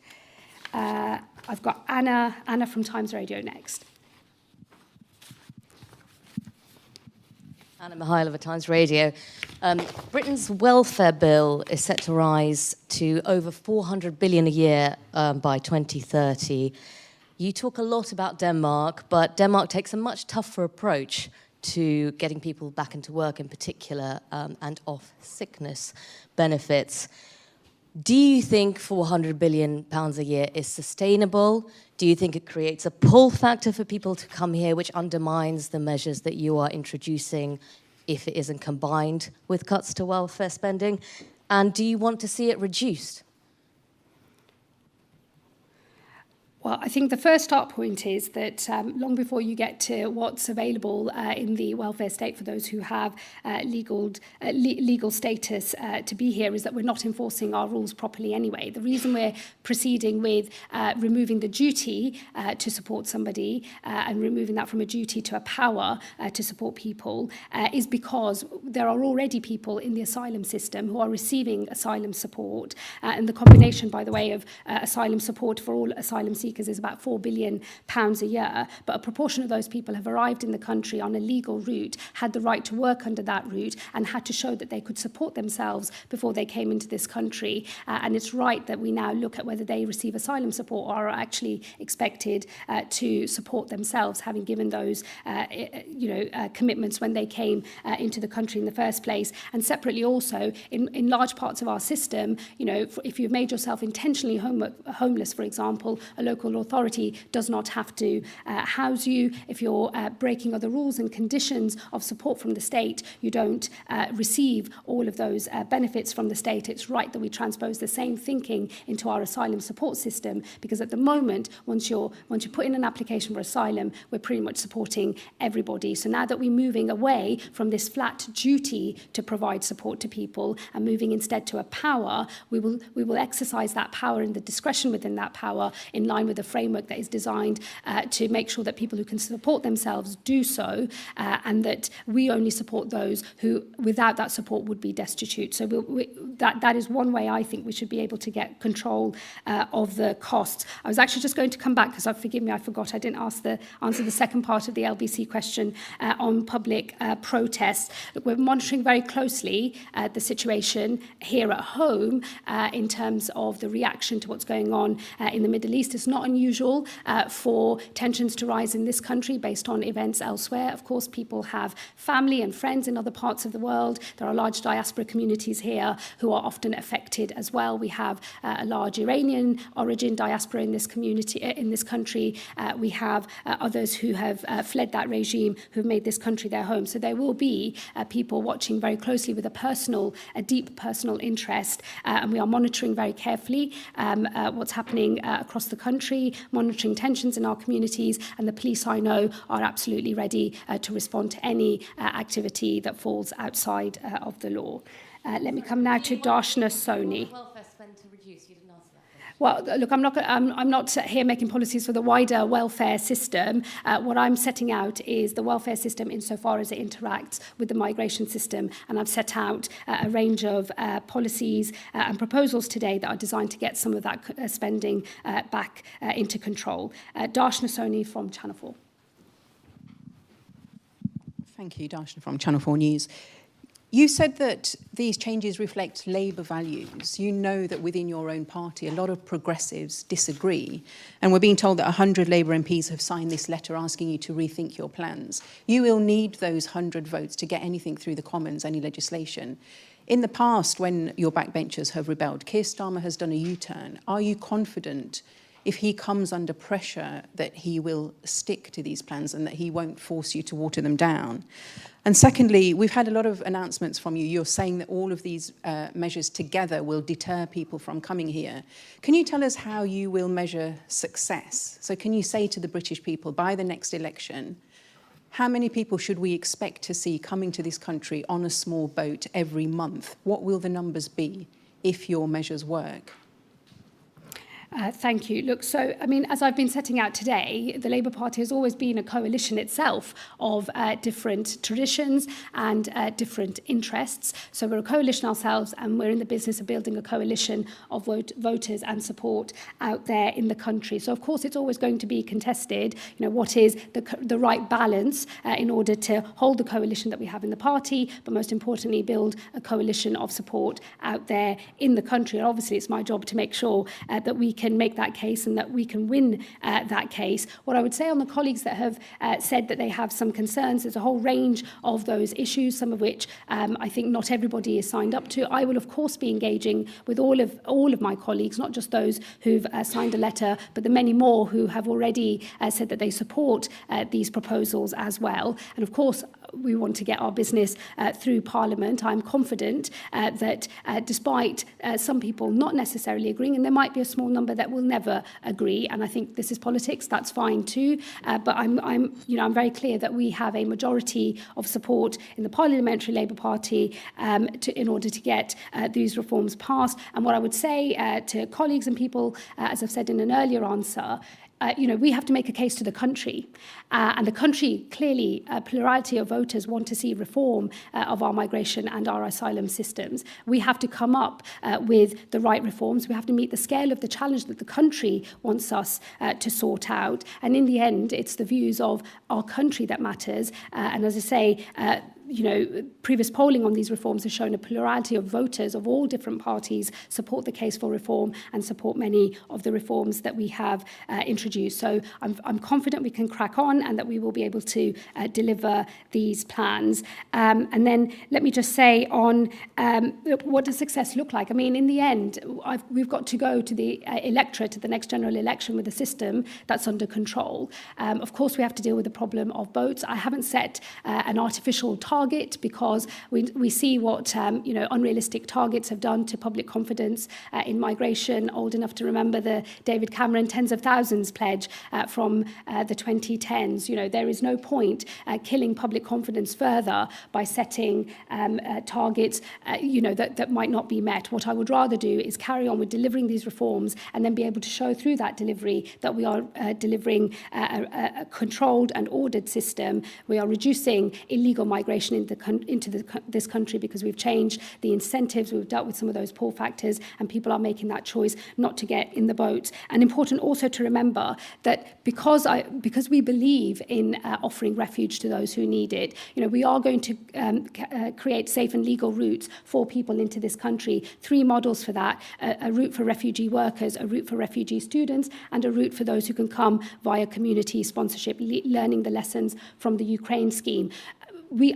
I've got Anna from Times Radio next. Anna Mihailova, Times Radio. Britain's welfare bill is set to rise to over 400 billion a year by 2030. You talk a lot about Denmark, but Denmark takes a much tougher approach to getting people back into work in particular, and off sickness benefits. Do you think £400 billion a year is sustainable? Do you think it creates a pull factor for people to come here, which undermines the measures that you are introducing if it isn't combined with cuts to welfare spending? And do you want to see it reduced? Well, I think the first start point is that long before you get to what's available in the welfare state for those who have legal status to be here, is that we're not enforcing our rules properly anyway. The reason we're proceeding with removing the duty to support somebody and removing that from a duty to a power to support people is because there are already people in the asylum system who are receiving asylum support. And the combination, by the way, of asylum support for all asylum seekers is about £4 billion a year, but a proportion of those people have arrived in the country on a legal route, had the right to work under that route, and had to show that they could support themselves before they came into this country. And it's right that we now look at whether they receive asylum support or are actually expected to support themselves, having given those commitments when they came into the country in the first place. And separately also, in large parts of our system, if you've made yourself intentionally homeless, for example, a local authority does not have to house you. If you're breaking other rules and conditions of support from the state, you don't receive all of those benefits from the state. It's right that we transpose the same thinking into our asylum support system, because at the moment, once you put in an application for asylum, we're pretty much supporting everybody. So now that we're moving away from this flat duty to provide support to people and moving instead to a power, we will exercise that power and the discretion within that power in line with a framework that is designed to make sure that people who can support themselves do so, and that we only support those who, without that support, would be destitute. So that is one way I think we should be able to get control of the costs. I was actually just going to come back, because forgive me, I forgot I didn't answer the second part of the LBC question on public protests. Look, we're monitoring very closely the situation here at home in terms of the reaction to what's going on in the Middle East. It's not unusual for tensions to rise in this country based on events elsewhere. Of course, people have family and friends in other parts of the world. There are large diaspora communities here who are often affected as well. We have a large Iranian origin diaspora in this community, in this country. We have others who have fled that regime, who've made this country their home. So there will be people watching very closely with a deep personal interest, and we are monitoring very carefully what's happening across the country, monitoring tensions in our communities, and the police, I know, are absolutely ready to respond to any activity that falls outside of the law. Let me come now to Darshana Soni. Well, look, I'm not here making policies for the wider welfare system. What I'm setting out is the welfare system insofar as it interacts with the migration system, and I've set out a range of policies and proposals today that are designed to get some of that spending back into control. Darshana Soni from Channel 4. Thank you, Darshana from Channel 4 News. You said that these changes reflect Labour values. You know that within your own party, a lot of progressives disagree. And we're being told that 100 Labour MPs have signed this letter asking you to rethink your plans. You will need those 100 votes to get anything through the Commons, any legislation. In the past, when your backbenchers have rebelled, Keir Starmer has done a U-turn. Are you confident if he comes under pressure, that he will stick to these plans and that he won't force you to water them down. And secondly, we've had a lot of announcements from you. You're saying that all of these measures together will deter people from coming here. Can you tell us how you will measure success? So can you say to the British people, by the next election, how many people should we expect to see coming to this country on a small boat every month? What will the numbers be if your measures work? Thank you. Look, so, I mean, as I've been setting out today, the Labour Party has always been a coalition itself of different traditions and different interests. So we're a coalition ourselves, and we're in the business of building a coalition of voters and support out there in the country. So, of course, it's always going to be contested, you know, what is the right balance in order to hold the coalition that we have in the party, but most importantly, build a coalition of support out there in the country. And obviously, it's my job to make sure that we can make that case and that we can win that case. What I would say on the colleagues that have said that they have some concerns, there's a whole range of those issues, some of which I think not everybody is signed up to. I will, of course, be engaging with all of my colleagues, not just those who've signed a letter, but the many more who have already said that they support these proposals as well. And of course, we want to get our business through Parliament. I'm confident that despite some people not necessarily agreeing, and there might be a small number that will never agree, and I think this is politics, that's fine too, but I'm very clear that we have a majority of support in the Parliamentary Labour Party in order to get these reforms passed. And what I would say to colleagues and people, as I've said in an earlier answer, we have to make a case to the country. And the country, clearly, a plurality of voters want to see reform of our migration and our asylum systems. We have to come up with the right reforms. We have to meet the scale of the challenge that the country wants us to sort out. And in the end, it's the views of our country that matters. And as I say, previous polling on these reforms has shown a plurality of voters of all different parties support the case for reform and support many of the reforms that we have introduced. So I'm confident we can crack on and that we will be able to deliver these plans. And then let me just say on what does success look like? I mean, in the end, we've got to go to the electorate at the next general election with a system that's under control. Of course, we have to deal with the problem of boats. I haven't set an artificial target because we see what unrealistic targets have done to public confidence in migration. Old enough to remember the David Cameron tens of thousands pledge from the 2010s. There is no point killing public confidence further by setting targets that might not be met. What I would rather do is carry on with delivering these reforms and then be able to show through that delivery that we are delivering a controlled and ordered system. We are reducing illegal migration into this country because we've changed the incentives, we've dealt with some of those pull factors, and people are making that choice not to get in the boat. And important also to remember that because we believe in offering refuge to those who need it, we are going to create safe and legal routes for people into this country. 3 models for that: a route for refugee workers, a route for refugee students, and a route for those who can come via community sponsorship, learning the lessons from the Ukraine scheme.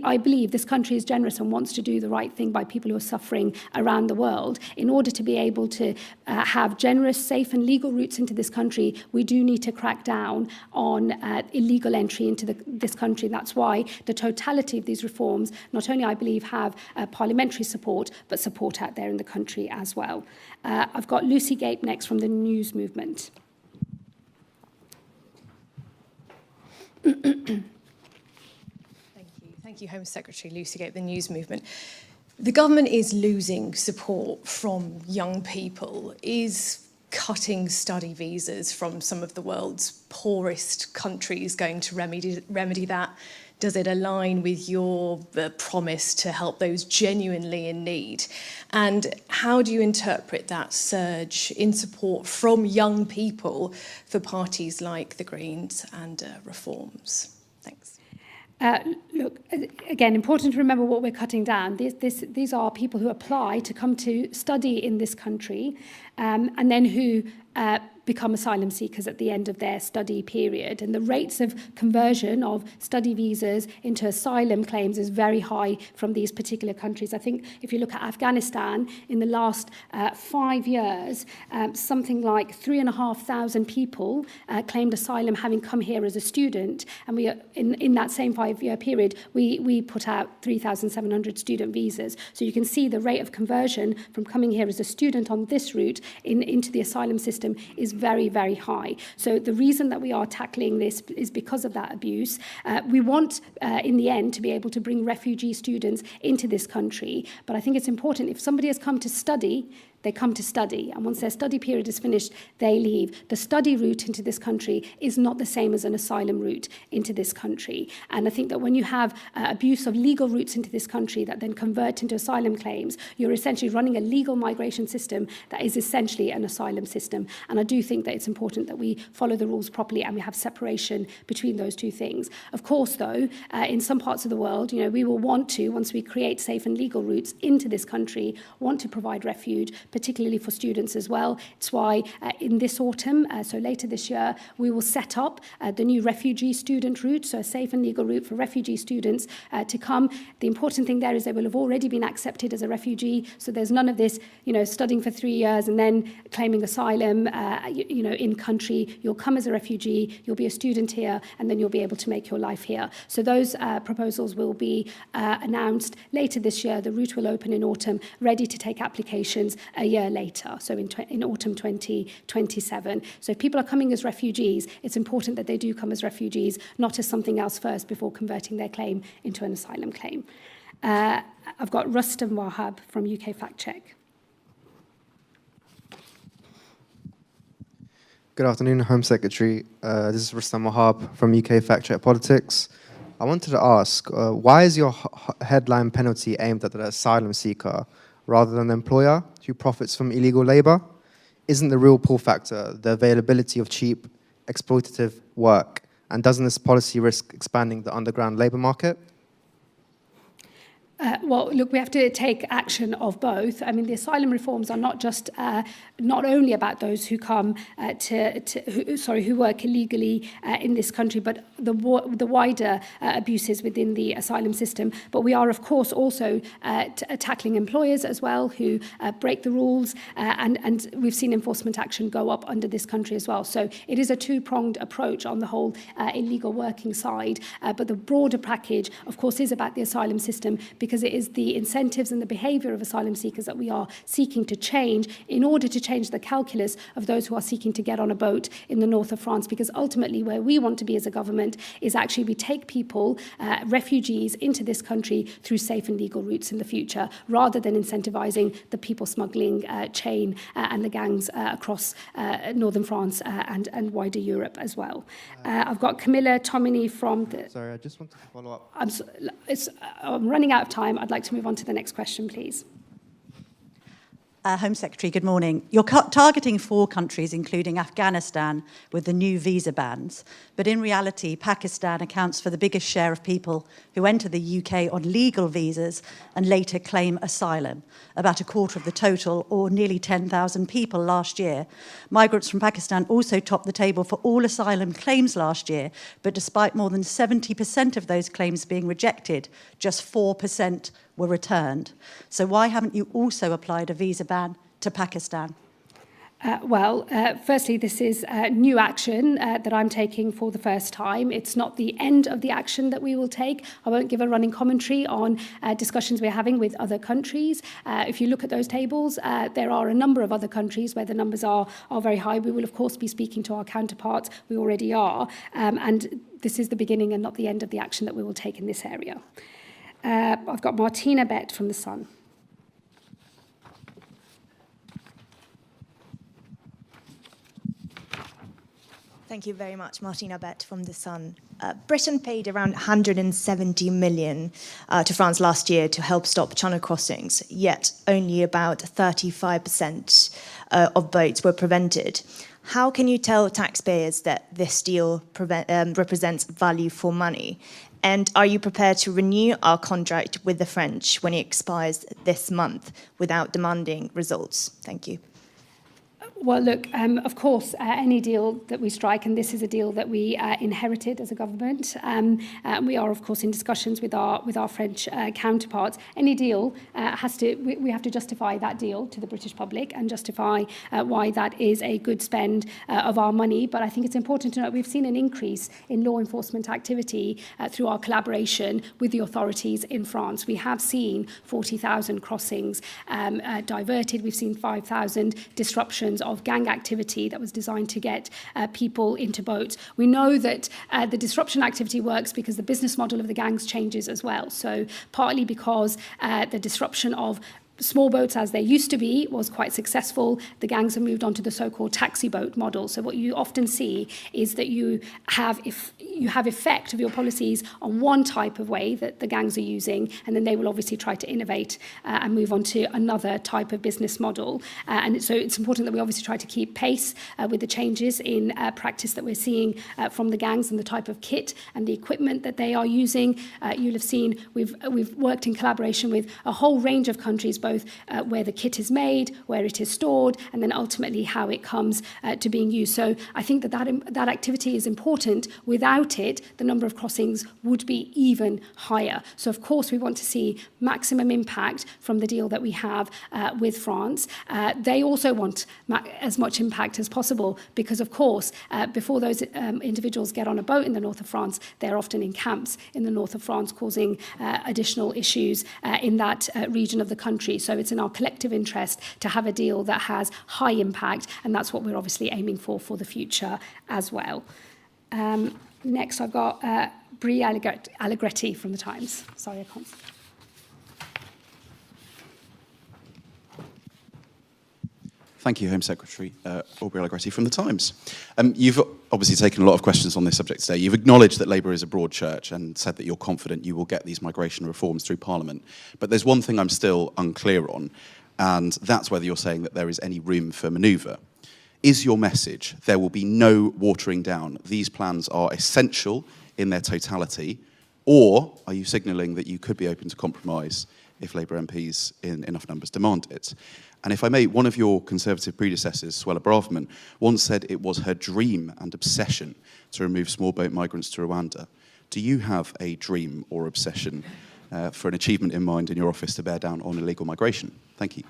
I believe this country is generous and wants to do the right thing by people who are suffering around the world. In order to be able to have generous, safe and legal routes into this country, we do need to crack down on illegal entry into this country. That's why the totality of these reforms, not only I believe have parliamentary support, but support out there in the country as well. I've got Lucy Gape next from the News Movement. Thank you, Home Secretary Lucy Gape, the News Movement. The government is losing support from young people, is cutting study visas from some of the world's poorest countries going to remedy that. Does it align with your promise to help those genuinely in need? And how do you interpret that surge in support from young people for parties like the Greens and reforms? Thanks. Look, again, important to remember what we're cutting down. These are people who apply to come to study in this country and then who become asylum seekers at the end of their study period. And the rates of conversion of study visas into asylum claims is very high from these particular countries. I think if you look at Afghanistan, in the last 5 years, something like 3,500 people claimed asylum having come here as a student. And we, in that same 5-year period, we put out 3,700 student visas. So you can see the rate of conversion from coming here as a student on this route into the asylum system is very, very high. So the reason that we are tackling this is because of that abuse. We want, in the end, to be able to bring refugee students into this country. But I think it's important, if somebody has come to study, they come to study, and once their study period is finished, they leave. The study route into this country is not the same as an asylum route into this country. And I think that when you have abuse of legal routes into this country that then convert into asylum claims, you're essentially running a legal migration system that is essentially an asylum system. And I do think that it's important that we follow the rules properly and we have separation between those two things. Of course, though, in some parts of the world, we will want to, once we create safe and legal routes into this country, want to provide refuge, particularly for students as well. It's why in this autumn, so later this year, we will set up the new refugee student route, so a safe and legal route for refugee students to come. The important thing there is they will have already been accepted as a refugee, so there's none of this, studying for 3 years and then claiming asylum, in country. You'll come as a refugee, you'll be a student here, and then you'll be able to make your life here. So those proposals will be announced later this year. The route will open in autumn, ready to take applications a year later, so in autumn 2027. So if people are coming as refugees, it's important that they do come as refugees, not as something else first before converting their claim into an asylum claim. I've got Rustam Wahab from UK Fact Check. Good afternoon, Home Secretary. This is Rustam Wahab from UK Fact Check Politics. I wanted to ask, why is your headline penalty aimed at the asylum seeker rather than the employer who profits from illegal labour? Isn't the real pull factor the availability of cheap, exploitative work? And doesn't this policy risk expanding the underground labour market? Well, look, we have to take action of both. I mean, the asylum reforms are not just not only about those who come who work illegally in this country, but the wider abuses within the asylum system. But we are, of course, also tackling employers as well who break the rules, and we've seen enforcement action go up under this country as well. So it is a two-pronged approach on the whole illegal working side. But the broader package, of course, is about the asylum system, because it is the incentives and the behaviour of asylum seekers that we are seeking to change in order to change the calculus of those who are seeking to get on a boat in the north of France. Because ultimately where we want to be as a government is actually we take people, refugees, into this country through safe and legal routes in the future, rather than incentivising the people smuggling chain and the gangs across northern France and wider Europe as well. I've got Camilla Tomini from the... Sorry, I just wanted to follow up. I'm running out of time. I'd like to move on to the next question, please. Home Secretary, good morning. You're targeting 4 countries, including Afghanistan, with the new visa bans. But in reality, Pakistan accounts for the biggest share of people who enter the UK on legal visas and later claim asylum, about a quarter of the total, or nearly 10,000 people last year. Migrants from Pakistan also topped the table for all asylum claims last year, but despite more than 70% of those claims being rejected, just 4% were returned. So why haven't you also applied a visa ban to Pakistan? Firstly, this is new action that I'm taking for the first time. It's not the end of the action that we will take. I won't give a running commentary on discussions we're having with other countries. If you look at those tables, there are a number of other countries where the numbers are very high. We will, of course, be speaking to our counterparts. We already are. And this is the beginning and not the end of the action that we will take in this area. I've got Martina Bett from The Sun. Thank you very much, Martina Bett from The Sun. Britain paid around 170 million to France last year to help stop channel crossings, yet only about 35% of boats were prevented. How can you tell taxpayers that this deal represents value for money? And are you prepared to renew our contract with the French when it expires this month without demanding results? Thank you. Well, look, of course, any deal that we strike, and this is a deal that we inherited as a government, we are, of course, in discussions with our French counterparts. Any deal we have to justify that deal to the British public and justify why that is a good spend of our money. But I think it's important to note we've seen an increase in law enforcement activity through our collaboration with the authorities in France. We have seen 40,000 crossings diverted. We've seen 5,000 disruptions of gang activity that was designed to get people into boats. We know that the disruption activity works because the business model of the gangs changes as well. So partly because the disruption of small boats as they used to be was quite successful. The gangs have moved on to the so-called taxi boat model. So what you often see is that you have effect of your policies on one type of way that the gangs are using, and then they will obviously try to innovate and move on to another type of business model. And so it's important that we obviously try to keep pace with the changes in practice that we're seeing from the gangs and the type of kit and the equipment that they are using. You'll have seen we've worked in collaboration with a whole range of countries, both where the kit is made, where it is stored, and then ultimately how it comes to being used. So I think that activity is important. Without it, the number of crossings would be even higher. So of course we want to see maximum impact from the deal that we have with France. They also want as much impact as possible because, of course, before those individuals get on a boat in the north of France, they're often in camps in the north of France, causing additional issues in that region of the country. So it's in our collective interest to have a deal that has high impact, and that's what we're obviously aiming for the future as well. Next, I've got Brie Allegretti from The Times. Sorry, I can't. Thank you, Home Secretary Aubrey Allegretti from The Times. You've obviously taken a lot of questions on this subject today. You've acknowledged that Labour is a broad church and said that you're confident you will get these migration reforms through Parliament. But there's one thing I'm still unclear on, and that's whether you're saying that there is any room for manoeuvre. Is your message there will be no watering down? These plans are essential in their totality, or are you signalling that you could be open to compromise if Labour MPs in enough numbers demand it? And if I may, one of your Conservative predecessors, Suella Braverman, once said it was her dream and obsession to remove small boat migrants to Rwanda. Do you have a dream or obsession for an achievement in mind in your office to bear down on illegal migration? Thank you.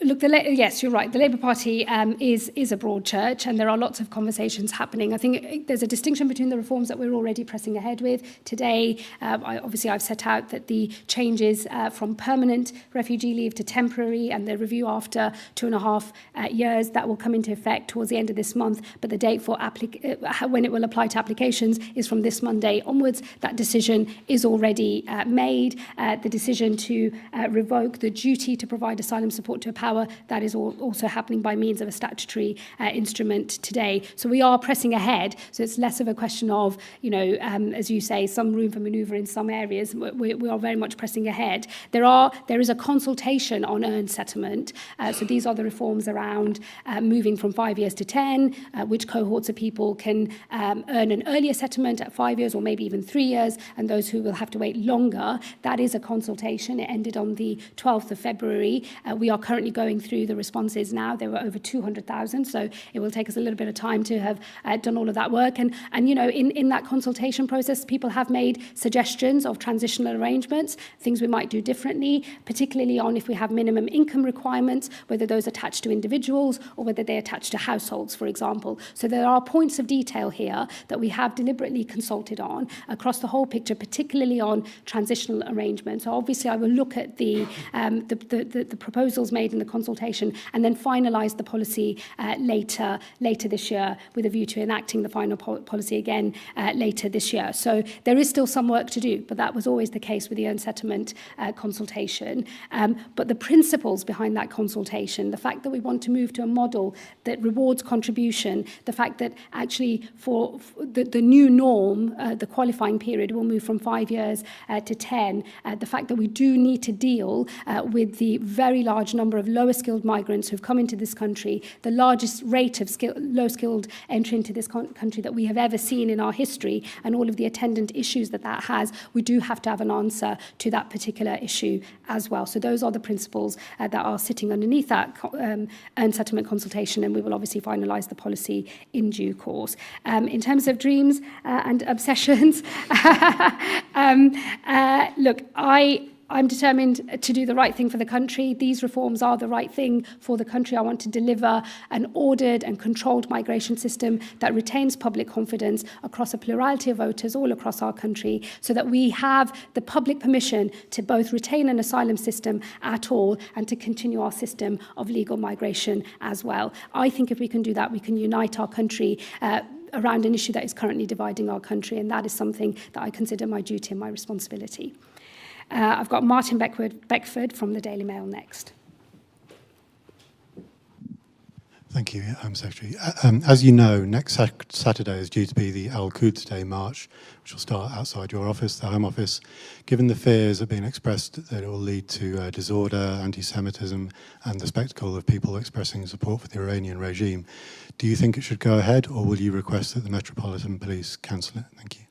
Look, yes, you're right. The Labour Party is a broad church, and there are lots of conversations happening. I think there's a distinction between the reforms that we're already pressing ahead with. Today, obviously, I've set out that the changes from permanent refugee leave to temporary and the review after 2.5 years, that will come into effect towards the end of this month. But the date for when it will apply to applications is from this Monday onwards. That decision is already made. The decision to revoke the duty to provide asylum support to a power, that is also happening by means of a statutory instrument today. So we are pressing ahead. So it's less of a question of, as you say, some room for manoeuvre in some areas. We are very much pressing ahead. There is a consultation on earned settlement. So these are the reforms around moving from 5 years to 10, which cohorts of people can earn an earlier settlement at 5 years or maybe even 3 years, and those who will have to wait longer. That is a consultation. It ended on the 12th of February. We are currently going through the responses now. There were over 200,000, so it will take us a little bit of time to have done all of that work. And in that consultation process, people have made suggestions of transitional arrangements, things we might do differently, particularly on if we have minimum income requirements, whether those attach to individuals or whether they attach to households, for example. So there are points of detail here that we have deliberately consulted on across the whole picture, particularly on transitional arrangements. So obviously, I will look at the proposals made in the consultation and then finalise the policy later this year with a view to enacting the final policy again later this year. So there is still some work to do, but that was always the case with the earned settlement consultation. But the principles behind that consultation, the fact that we want to move to a model that rewards contribution, the fact that actually for the new norm, the qualifying period will move from 5 years to 10, the fact that we do need to deal with the very large number of lower skilled migrants who've come into this country, the largest rate of low skilled entry into this country that we have ever seen in our history, and all of the attendant issues that has, we do have to have an answer to that particular issue as well. So those are the principles that are sitting underneath that earned settlement consultation, and we will obviously finalise the policy in due course. In terms of dreams and obsessions, look, I'm determined to do the right thing for the country. These reforms are the right thing for the country. I want to deliver an ordered and controlled migration system that retains public confidence across a plurality of voters all across our country, so that we have the public permission to both retain an asylum system at all and to continue our system of legal migration as well. I think if we can do that, we can unite our country around an issue that is currently dividing our country, and that is something that I consider my duty and my responsibility. I've got Martin Beckford from the Daily Mail next. Thank you, Secretary. As you know, next Saturday is due to be the Al-Quds Day March, which will start outside your office, the Home Office. Given the fears that have been expressed that it will lead to disorder, anti-Semitism, and the spectacle of people expressing support for the Iranian regime, do you think it should go ahead, or will you request that the Metropolitan Police cancel it? Thank you.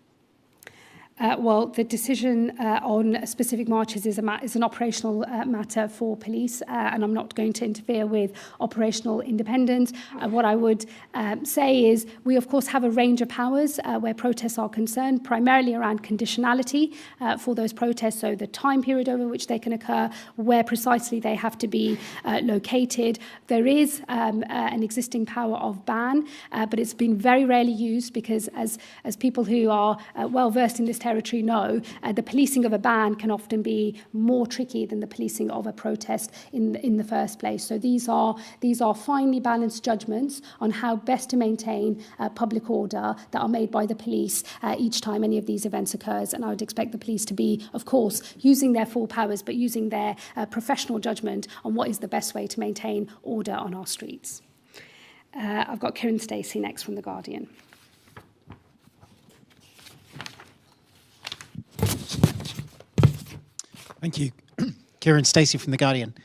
Well, the decision on specific marches is an operational matter for police, and I'm not going to interfere with operational independence. What I would say is we, of course, have a range of powers where protests are concerned, primarily around conditionality for those protests, so the time period over which they can occur, where precisely they have to be located. There is an existing power of ban, but it's been very rarely used because, as people who are well-versed in this territory know, the policing of a ban can often be more tricky than the policing of a protest in the first place. So these are finely balanced judgments on how best to maintain public order that are made by the police each time any of these events occurs. And I would expect the police to be, of course, using their full powers, but using their professional judgment on what is the best way to maintain order on our streets. I've got Kieran Stacey next from The Guardian. Thank you. Kieran Stacey from The Guardian.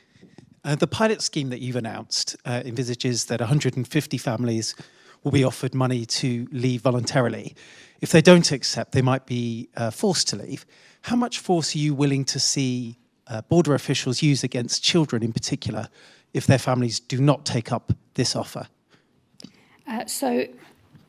The pilot scheme that you've announced envisages that 150 families will be offered money to leave voluntarily. If they don't accept, they might be forced to leave. How much force are you willing to see border officials use against children in particular if their families do not take up this offer? So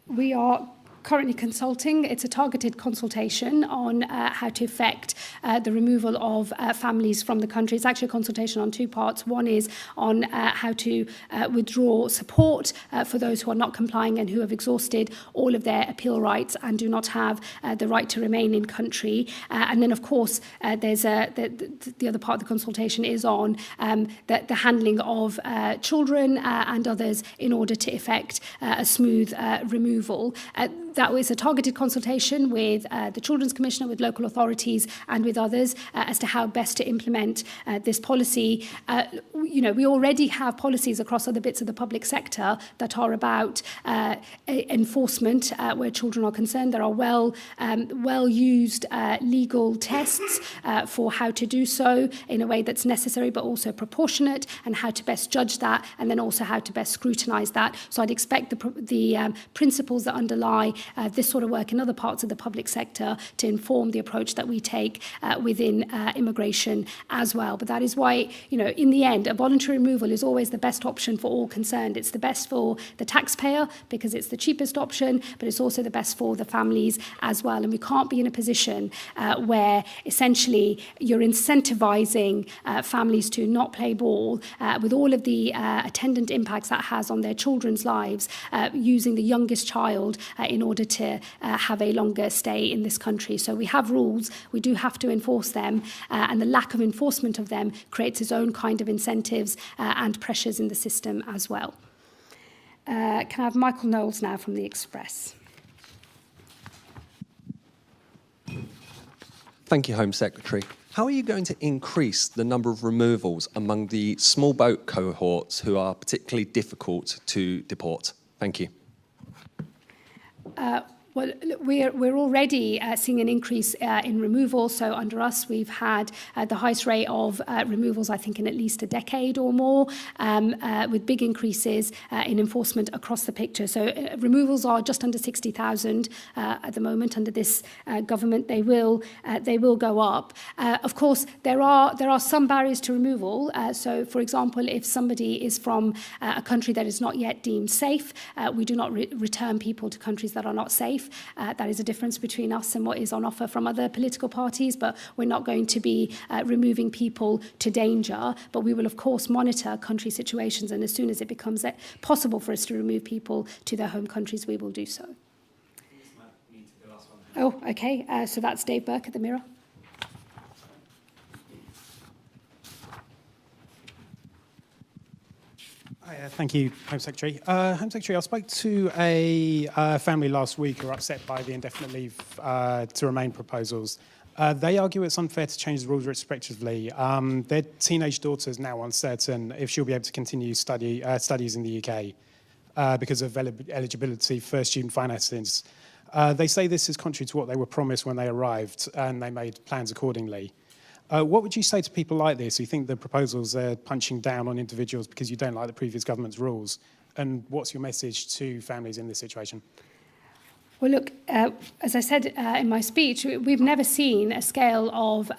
we are currently consulting. It's a targeted consultation on how to effect the removal of families from the country. It's actually a consultation on two parts. One is on how to withdraw support for those who are not complying and who have exhausted all of their appeal rights and do not have the right to remain in country. And then, of course, there's the other part of the consultation is on the handling of children and others in order to effect a smooth removal. That was a targeted consultation with the Children's Commissioner, with local authorities and with others as to how best to implement this policy. We already have policies across other bits of the public sector that are about enforcement where children are concerned. There are well-used legal tests for how to do so in a way that's necessary but also proportionate, and how to best judge that, and then also how to best scrutinise that. So I'd expect the principles that underlie this sort of work in other parts of the public sector to inform the approach that we take within immigration as well. But that is why, in the end, a voluntary removal is always the best option for all concerned. It's the best for the taxpayer because it's the cheapest option, but it's also the best for the families as well. And we can't be in a position where essentially you're incentivising families to not play ball with all of the attendant impacts that has on their children's lives, using the youngest child in order to have a longer stay in this country. So we have rules, we do have to enforce them, and the lack of enforcement of them creates its own kind of incentives and pressures in the system as well. Can I have Michael Knowles now from The Express? Thank you, Home Secretary. How are you going to increase the number of removals among the small boat cohorts who are particularly difficult to deport? Thank you. Well, we're already seeing an increase in removal. So under us, we've had the highest rate of removals, I think, in at least a decade or more, with big increases in enforcement across the picture. So removals are just under 60,000 at the moment under this government. They will go up. Of course, there are some barriers to removal. So, for example, if somebody is from a country that is not yet deemed safe, we do not return people to countries that are not safe. That is a difference between us and what is on offer from other political parties, but we're not going to be removing people to danger. But we will, of course, monitor country situations, and as soon as it becomes possible for us to remove people to their home countries, we will do so. Oh, okay. So that's Dave Burke at the Mirror. Thank you, Home Secretary. Home Secretary, I spoke to a family last week who are upset by the indefinite leave to remain proposals. They argue it's unfair to change the rules retrospectively. Their teenage daughter is now uncertain if she'll be able to continue studies in the UK because of eligibility for student finances. They say this is contrary to what they were promised when they arrived, and they made plans accordingly. What would you say to people like this who think the proposals are punching down on individuals because you don't like the previous government's rules? And what's your message to families in this situation? Well, look, as I said in my speech, we've never seen a scale of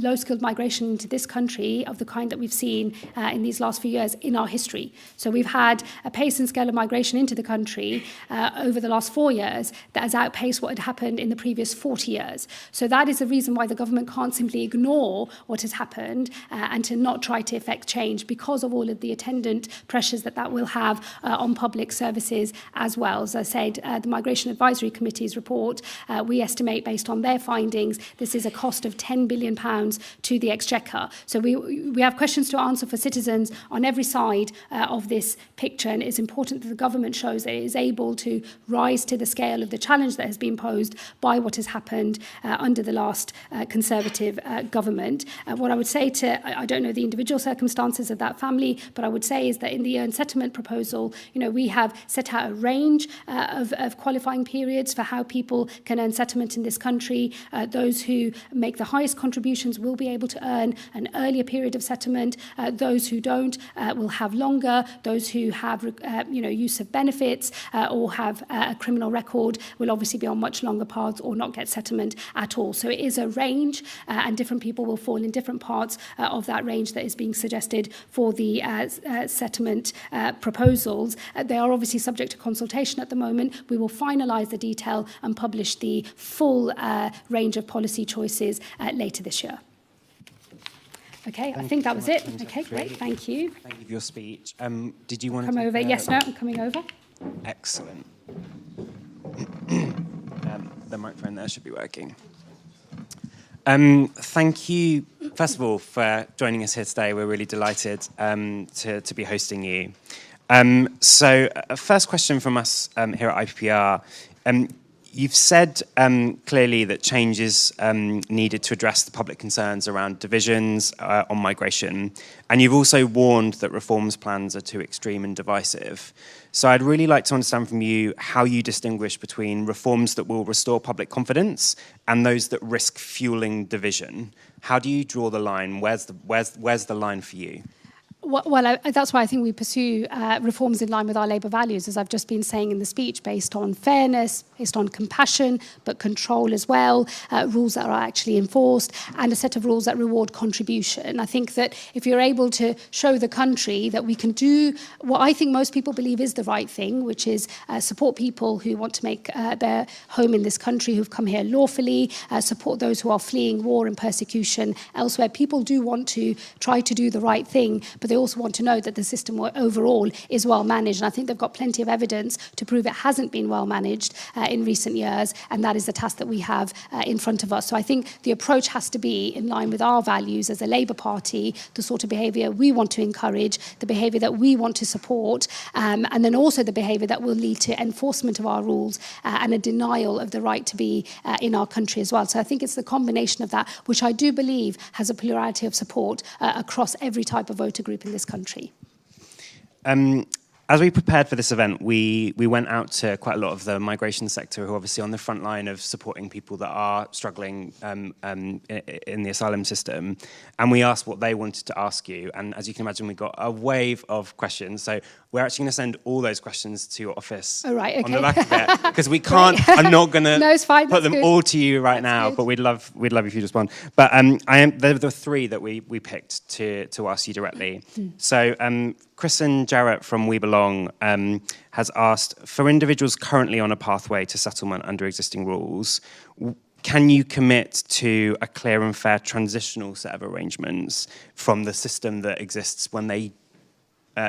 low-skilled migration into this country of the kind that we've seen in these last few years in our history. So we've had a pace and scale of migration into the country over the last 4 years that has outpaced what had happened in the previous 40 years. So that is the reason why the government can't simply ignore what has happened and to not try to effect change, because of all of the attendant pressures that will have on public services as well. As I said, the Migration Advisory Committee's report, we estimate, based on their findings, this is a cost of £10 billion to the Exchequer. So we have questions to answer for citizens on every side of this picture, and it's important that the government shows that it is able to rise to the scale of the challenge that has been posed by what has happened under the last Conservative government. What I would say I don't know the individual circumstances of that family, but I would say is that in the earned settlement proposal, we have set out a range of qualifying periods for how people can earn settlement in this country. Those who make the highest contributions will be able to earn an earlier period of settlement. Those who don't will have longer. Those who have use of benefits or have a criminal record will obviously be on much longer paths or not get settlement at all. So it is a range, and different people will fall in different parts of that range that is being suggested for the settlement proposals. They are obviously subject to consultation at the moment. We will finalise the detail and publish the full range of policy choices later this year. Okay, I think that was it. Okay, great, thank you. Thank you for your speech. Did you want to come over? Yes, no, I'm coming over. Excellent. The microphone there should be working. Thank you, first of all, for joining us here today. We're really delighted to be hosting you. So, first question from us here at IPPR. You've said clearly that change is needed to address the public concerns around divisions on migration, and you've also warned that reforms plans are too extreme and divisive. So I'd really like to understand from you how you distinguish between reforms that will restore public confidence and those that risk fueling division. How do you draw the line? Where's the line for you? Well, that's why I think we pursue reforms in line with our Labour values, as I've just been saying in the speech, based on fairness, based on compassion, but control as well, rules that are actually enforced, and a set of rules that reward contribution. I think that if you're able to show the country that we can do what I think most people believe is the right thing, which is support people who want to make their home in this country, who've come here lawfully, support those who are fleeing war and persecution elsewhere. People do want to try to do the right thing, but they also want to know that the system overall is well managed. And I think they've got plenty of evidence to prove it hasn't been well managed in recent years, and that is the task that we have in front of us. So I think the approach has to be in line with our values as a Labour Party, the sort of behaviour we want to encourage, the behaviour that we want to support, and then also the behaviour that will lead to enforcement of our rules and a denial of the right to be in our country as well. So I think it's the combination of that, which I do believe has a plurality of support across every type of voter group in this country. As we prepared for this event, we went out to quite a lot of the migration sector who are obviously on the front line of supporting people that are struggling in the asylum system. And we asked what they wanted to ask you. And as you can imagine, we got a wave of questions. So we're actually going to send all those questions to your office Oh, right, on the okay. back of it. Because we can't, I'm not going to No, it's fine, put that's them good. all to you right now, but we'd love if you respond. But there were three that we picked to ask you directly. So Kristen Jarrett from We Belong has asked, for individuals currently on a pathway to settlement under existing rules, can you commit to a clear and fair transitional set of arrangements from the system that exists when they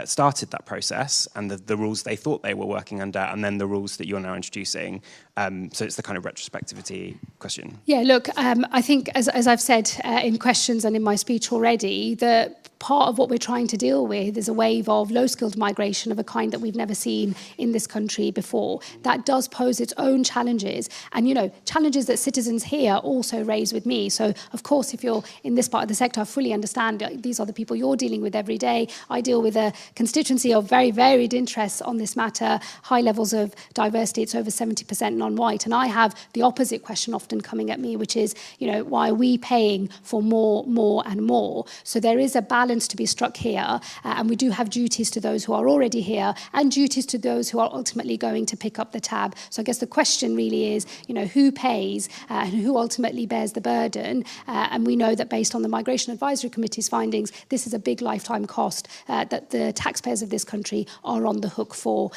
started that process and the rules they thought they were working under, and then the rules that you're now introducing? So it's the kind of retrospectivity question. Yeah, look, I think as I've said in questions and in my speech already, the part of what we're trying to deal with is a wave of low-skilled migration of a kind that we've never seen in this country before. That does pose its own challenges, and, you know, challenges that citizens here also raise with me. So, of course, if you're in this part of the sector, I fully understand these are the people you're dealing with every day. I deal with a constituency of very varied interests on this matter, high levels of diversity. It's over 70% non-white, and I have the opposite question often coming at me, which is, you know, why are we paying for more and more? So there is a balance to be struck here, and we do have duties to those who are already here and duties to those who are ultimately going to pick up the tab. So I guess the question really is, you know, who pays and who ultimately bears the burden? And we know that based on the Migration Advisory Committee's findings, this is a big lifetime cost that the taxpayers of this country are on the hook for.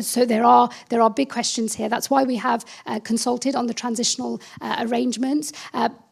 So there are big questions here. That's why we have consulted on the transitional arrangements.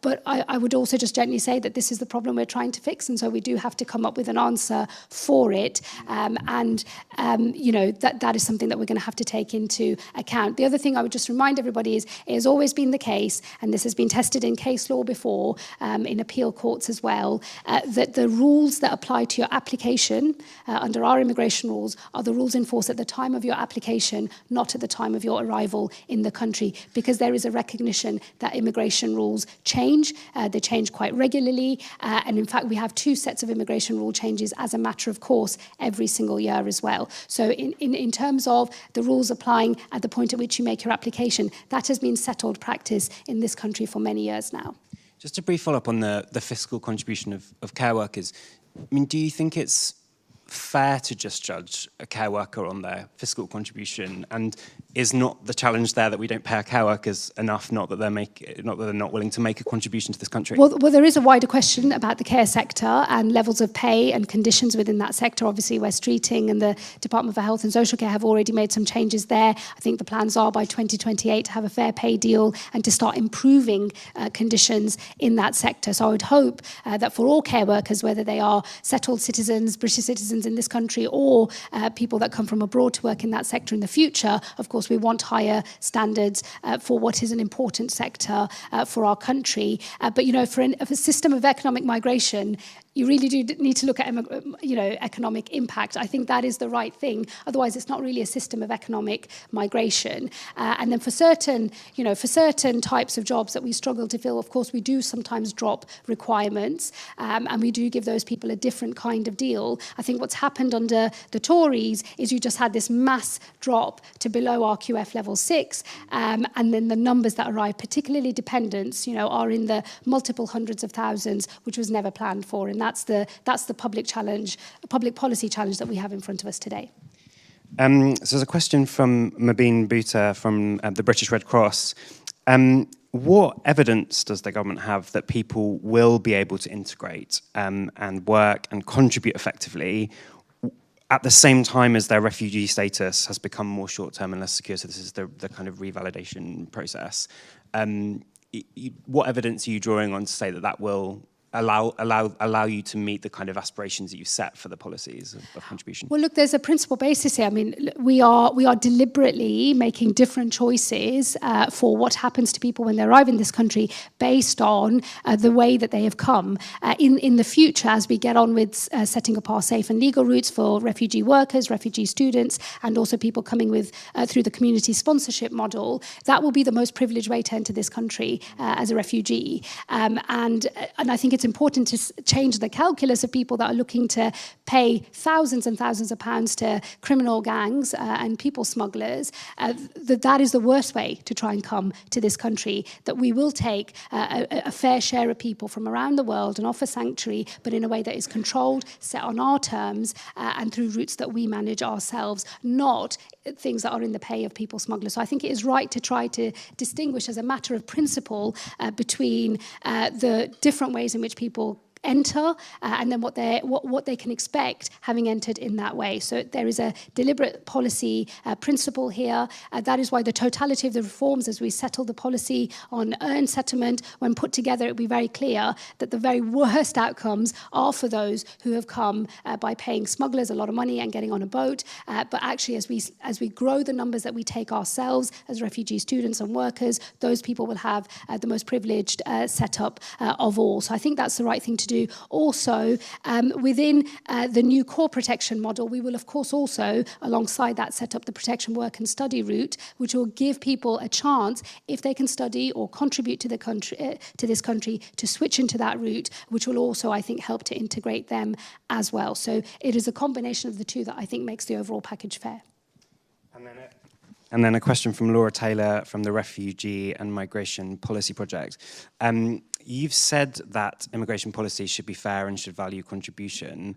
But I would also just gently say that this is the problem we're trying to fix, and so we do have to come up with an answer for it. You know, that is something that we're going to have to take into account. The other thing I would just remind everybody is, it has always been the case, and this has been tested in case law before, in appeal courts as well, that the rules that apply to your application under our immigration rules are the rules in force at the time of your application, not at the time of your arrival in the country, because there is a recognition that immigration rules change. They change quite regularly, and in fact we have 2 sets of immigration rule changes as a matter of course every single year as well. So in terms of the rules applying at the point at which you make your application, that has been settled practice in this country for many years now. Just a brief follow-up on the fiscal contribution of care workers. I mean, do you think it's fair to just judge a care worker on their fiscal contribution? And is not the challenge there that we don't pay our care workers enough, not that they're not willing to make a contribution to this country? Well, there is a wider question about the care sector and levels of pay and conditions within that sector. Obviously, West Streeting and the Department for Health and Social Care have already made some changes there. I think the plans are by 2028 to have a fair pay deal and to start improving conditions in that sector. So I would hope that for all care workers, whether they are settled citizens, British citizens in this country, or people that come from abroad to work in that sector in the future, of course, we want higher standards for what is an important sector for our country. But, you know, for a system of economic migration, you really do need to look at, you know, economic impact. I think that is the right thing. Otherwise, it's not really a system of economic migration. And then for certain, you know, for certain types of jobs that we struggle to fill, of course, we do sometimes drop requirements, and we do give those people a different kind of deal. I think what's happened under the Tories is you just had this mass drop to below RQF level 6, and then the numbers that arrive, particularly dependents, you know, are in the multiple hundreds of thousands, which was never planned for. And that's the public challenge, public policy challenge that we have in front of us today. So there's a question from Mabeen Bhuta from the British Red Cross. What evidence does the government have that people will be able to integrate and work and contribute effectively at the same time as their refugee status has become more short-term and less secure? So this is the kind of revalidation process. What evidence are you drawing on to say that will allow you to meet the kind of aspirations that you set for the policies of contribution? Well, look, there's a principal basis here. I mean, we are deliberately making different choices for what happens to people when they arrive in this country based on the way that they have come. In the future, as we get on with setting up our safe and legal routes for refugee workers, refugee students, and also people coming with through the community sponsorship model, that will be the most privileged way to enter this country as a refugee. And I think it's it's important to change the calculus of people that are looking to pay thousands and thousands of pounds to criminal gangs and people smugglers, that is the worst way to try and come to this country, that we will take a fair share of people from around the world and offer sanctuary, but in a way that is controlled, set on our terms, and through routes that we manage ourselves, not things that are in the pay of people smugglers. So I think it is right to try to distinguish as a matter of principle between the different ways in which people enter and then what they can expect having entered in that way. So there is a deliberate policy principle here. That is why the totality of the reforms, as we settle the policy on earned settlement, when put together, it will be very clear that the very worst outcomes are for those who have come by paying smugglers a lot of money and getting on a boat. But actually, as we grow the numbers that we take ourselves as refugee students and workers, those people will have the most privileged setup of all. So I think that's the right thing to do. Also, within the new core protection model, we will, of course, also, alongside that, set up the protection work and study route, which will give people a chance, if they can study or contribute to the country, to this country, to switch into that route, which will also, I think, help to integrate them as well. So it is a combination of the two that I think makes the overall package fair. And then a question from Laura Taylor from the Refugee and Migration Policy Project. You've said that immigration policy should be fair and should value contribution,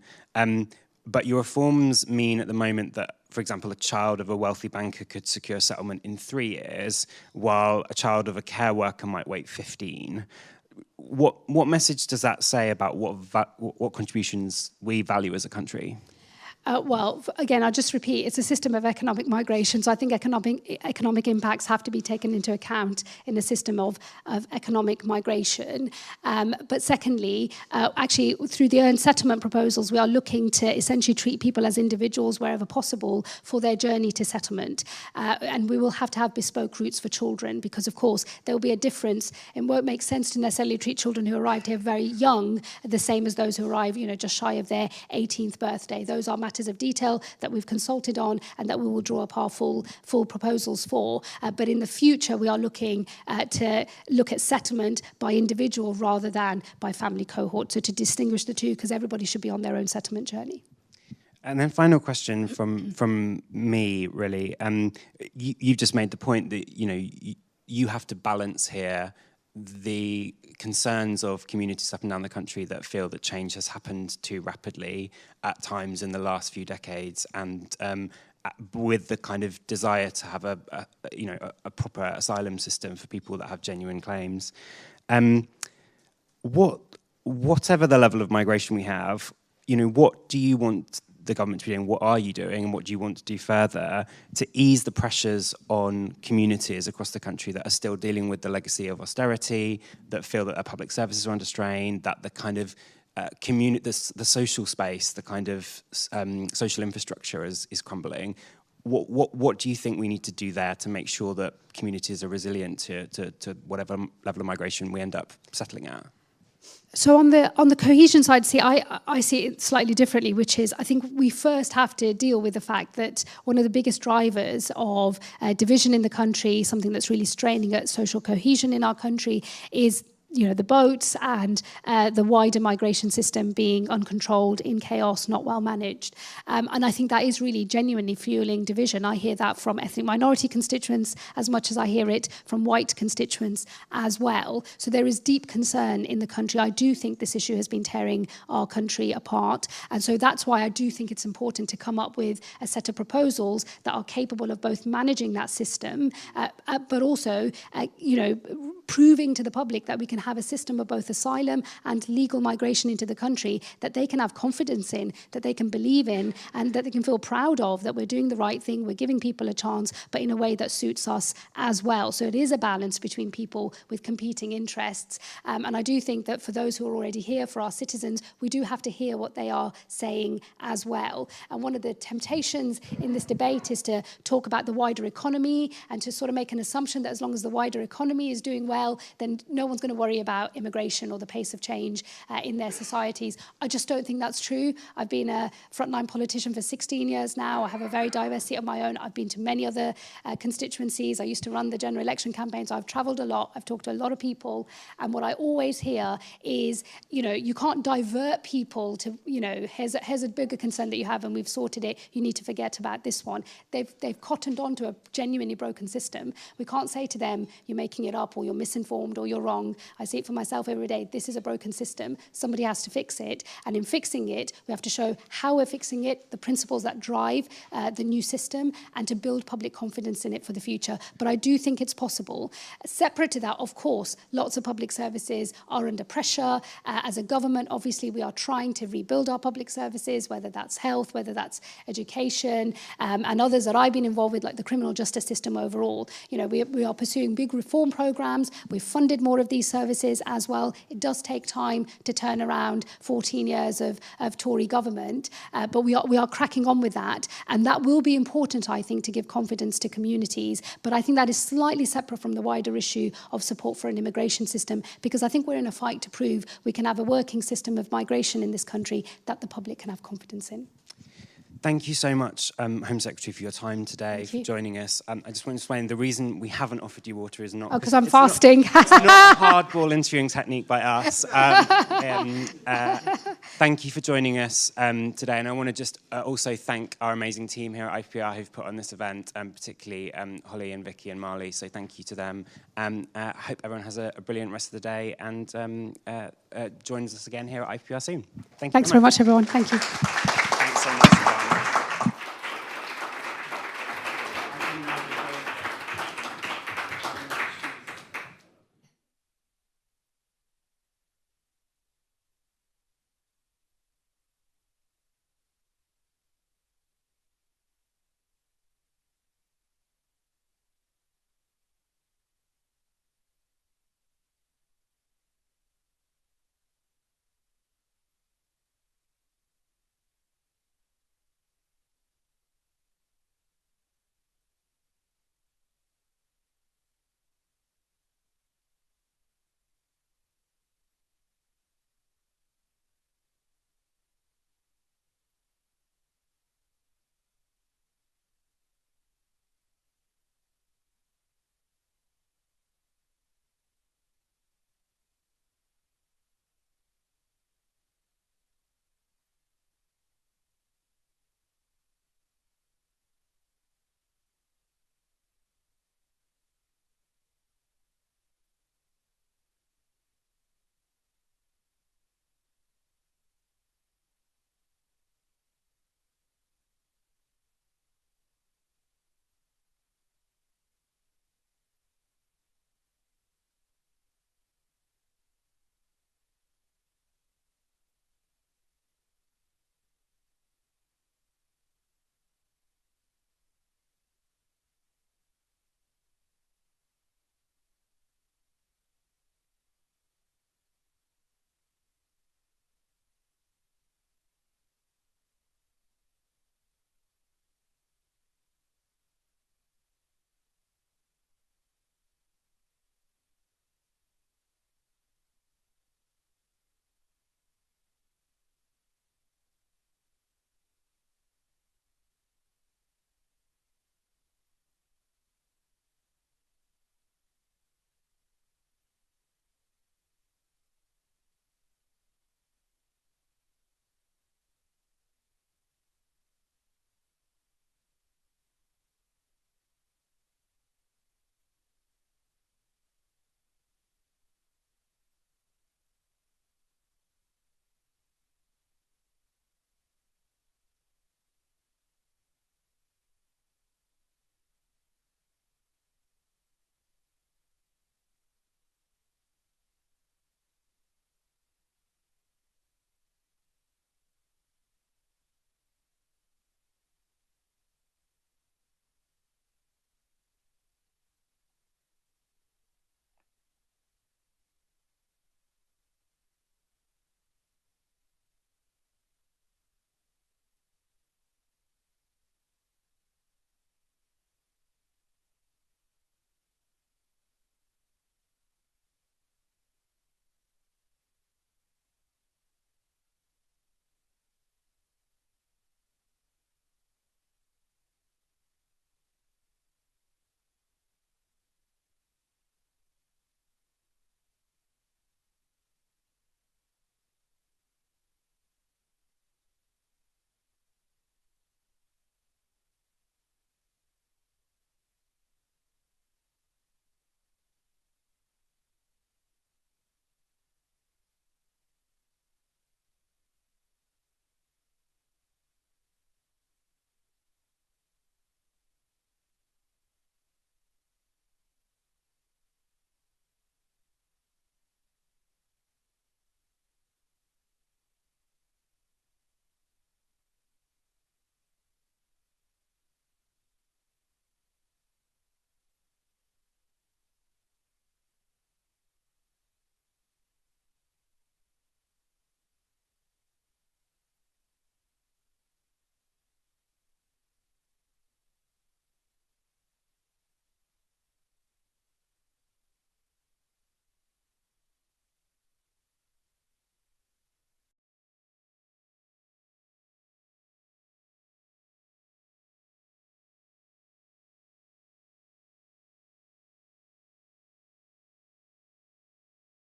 but your reforms mean at the moment that, for example, a child of a wealthy banker could secure settlement in 3 years, while a child of a care worker might wait 15. What message does that say about what contributions we value as a country? Well, again, I'll just repeat, it's a system of economic migration, so I think economic impacts have to be taken into account in the system of economic migration. But secondly, actually, through the earned settlement proposals, we are looking to essentially treat people as individuals wherever possible for their journey to settlement. And we will have to have bespoke routes for children because, of course, there will be a difference. It won't make sense to necessarily treat children who arrived here very young the same as those who arrive, just shy of their 18th birthday. Those are matters of detail that we've consulted on and that we will draw up our full proposals for. But in the future, we are looking to look at settlement by individual rather than by family cohort. So to distinguish the two, because everybody should be on their own settlement journey. And then final question from me, really. You've just made the point that, you have to balance here the concerns of communities up and down the country that feel that change has happened too rapidly at times in the last few decades, and with the kind of desire to have a proper asylum system for people that have genuine claims. Whatever the level of migration we have, what do you want the government to be doing? What are you doing, and what do you want to do further to ease the pressures on communities across the country that are still dealing with the legacy of austerity, that feel that their public services are under strain, that the kind of the social space, the kind of social infrastructure is crumbling? What do you think we need to do there to make sure that communities are resilient to whatever level of migration we end up settling at? So on the cohesion side, I see it slightly differently, which is I think we first have to deal with the fact that one of the biggest drivers of division in the country, something that's really straining at social cohesion in our country, is the boats and the wider migration system being uncontrolled, in chaos, not well managed. And I think that is really genuinely fueling division. I hear that from ethnic minority constituents as much as I hear it from white constituents as well. So there is deep concern in the country. I do think this issue has been tearing our country apart. And so that's why I do think it's important to come up with a set of proposals that are capable of both managing that system, but also, proving to the public that we can have a system of both asylum and legal migration into the country that they can have confidence in, that they can believe in, and that they can feel proud of, that we're doing the right thing, we're giving people a chance, but in a way that suits us as well. So it is a balance between people with competing interests. And I do think that for those who are already here, for our citizens, we do have to hear what they are saying as well. And one of the temptations in this debate is to talk about the wider economy and to sort of make an assumption that as long as the wider economy is doing well, then no one's going to worry worry about immigration or the pace of change in their societies. I just don't think that's true. I've been a frontline politician for 16 years now. I have a very diverse seat of my own. I've been to many other constituencies. I used to run the general election campaigns. I've travelled a lot. I've talked to a lot of people. And what I always hear is, you can't divert people to, here's a bigger concern that you have and we've sorted it. You need to forget about this one. They've cottoned on to a genuinely broken system. We can't say to them, you're making it up or you're misinformed or you're wrong. I see it for myself every day. This is a broken system. Somebody has to fix it. And in fixing it, we have to show how we're fixing it, the principles that drive the new system, and to build public confidence in it for the future. But I do think it's possible. Separate to that, of course, lots of public services are under pressure. As a government, obviously, we are trying to rebuild our public services, whether that's health, whether that's education, and others that I've been involved with, like the criminal justice system overall. We are pursuing big reform programs. We've funded more of these services as well. It does take time to turn around 14 years of Tory government, but we are cracking on with that. And that will be important, I think, to give confidence to communities. But I think that is slightly separate from the wider issue of support for an immigration system, because I think we're in a fight to prove we can have a working system of migration in this country that the public can have confidence in. Thank you so much, Home Secretary, for your time today, for joining us. I just want to explain the reason we haven't offered you water is not... Oh, because I'm fasting. It's not a hardball interviewing technique by us. Thank you for joining us today. And I want to just also thank our amazing team here at IPPR who've put on this event, particularly Holly and Vicky and Marley. So thank you to them. I hope everyone has a brilliant rest of the day and joins us again here at IPPR soon. Thanks very much, everyone. Thank you.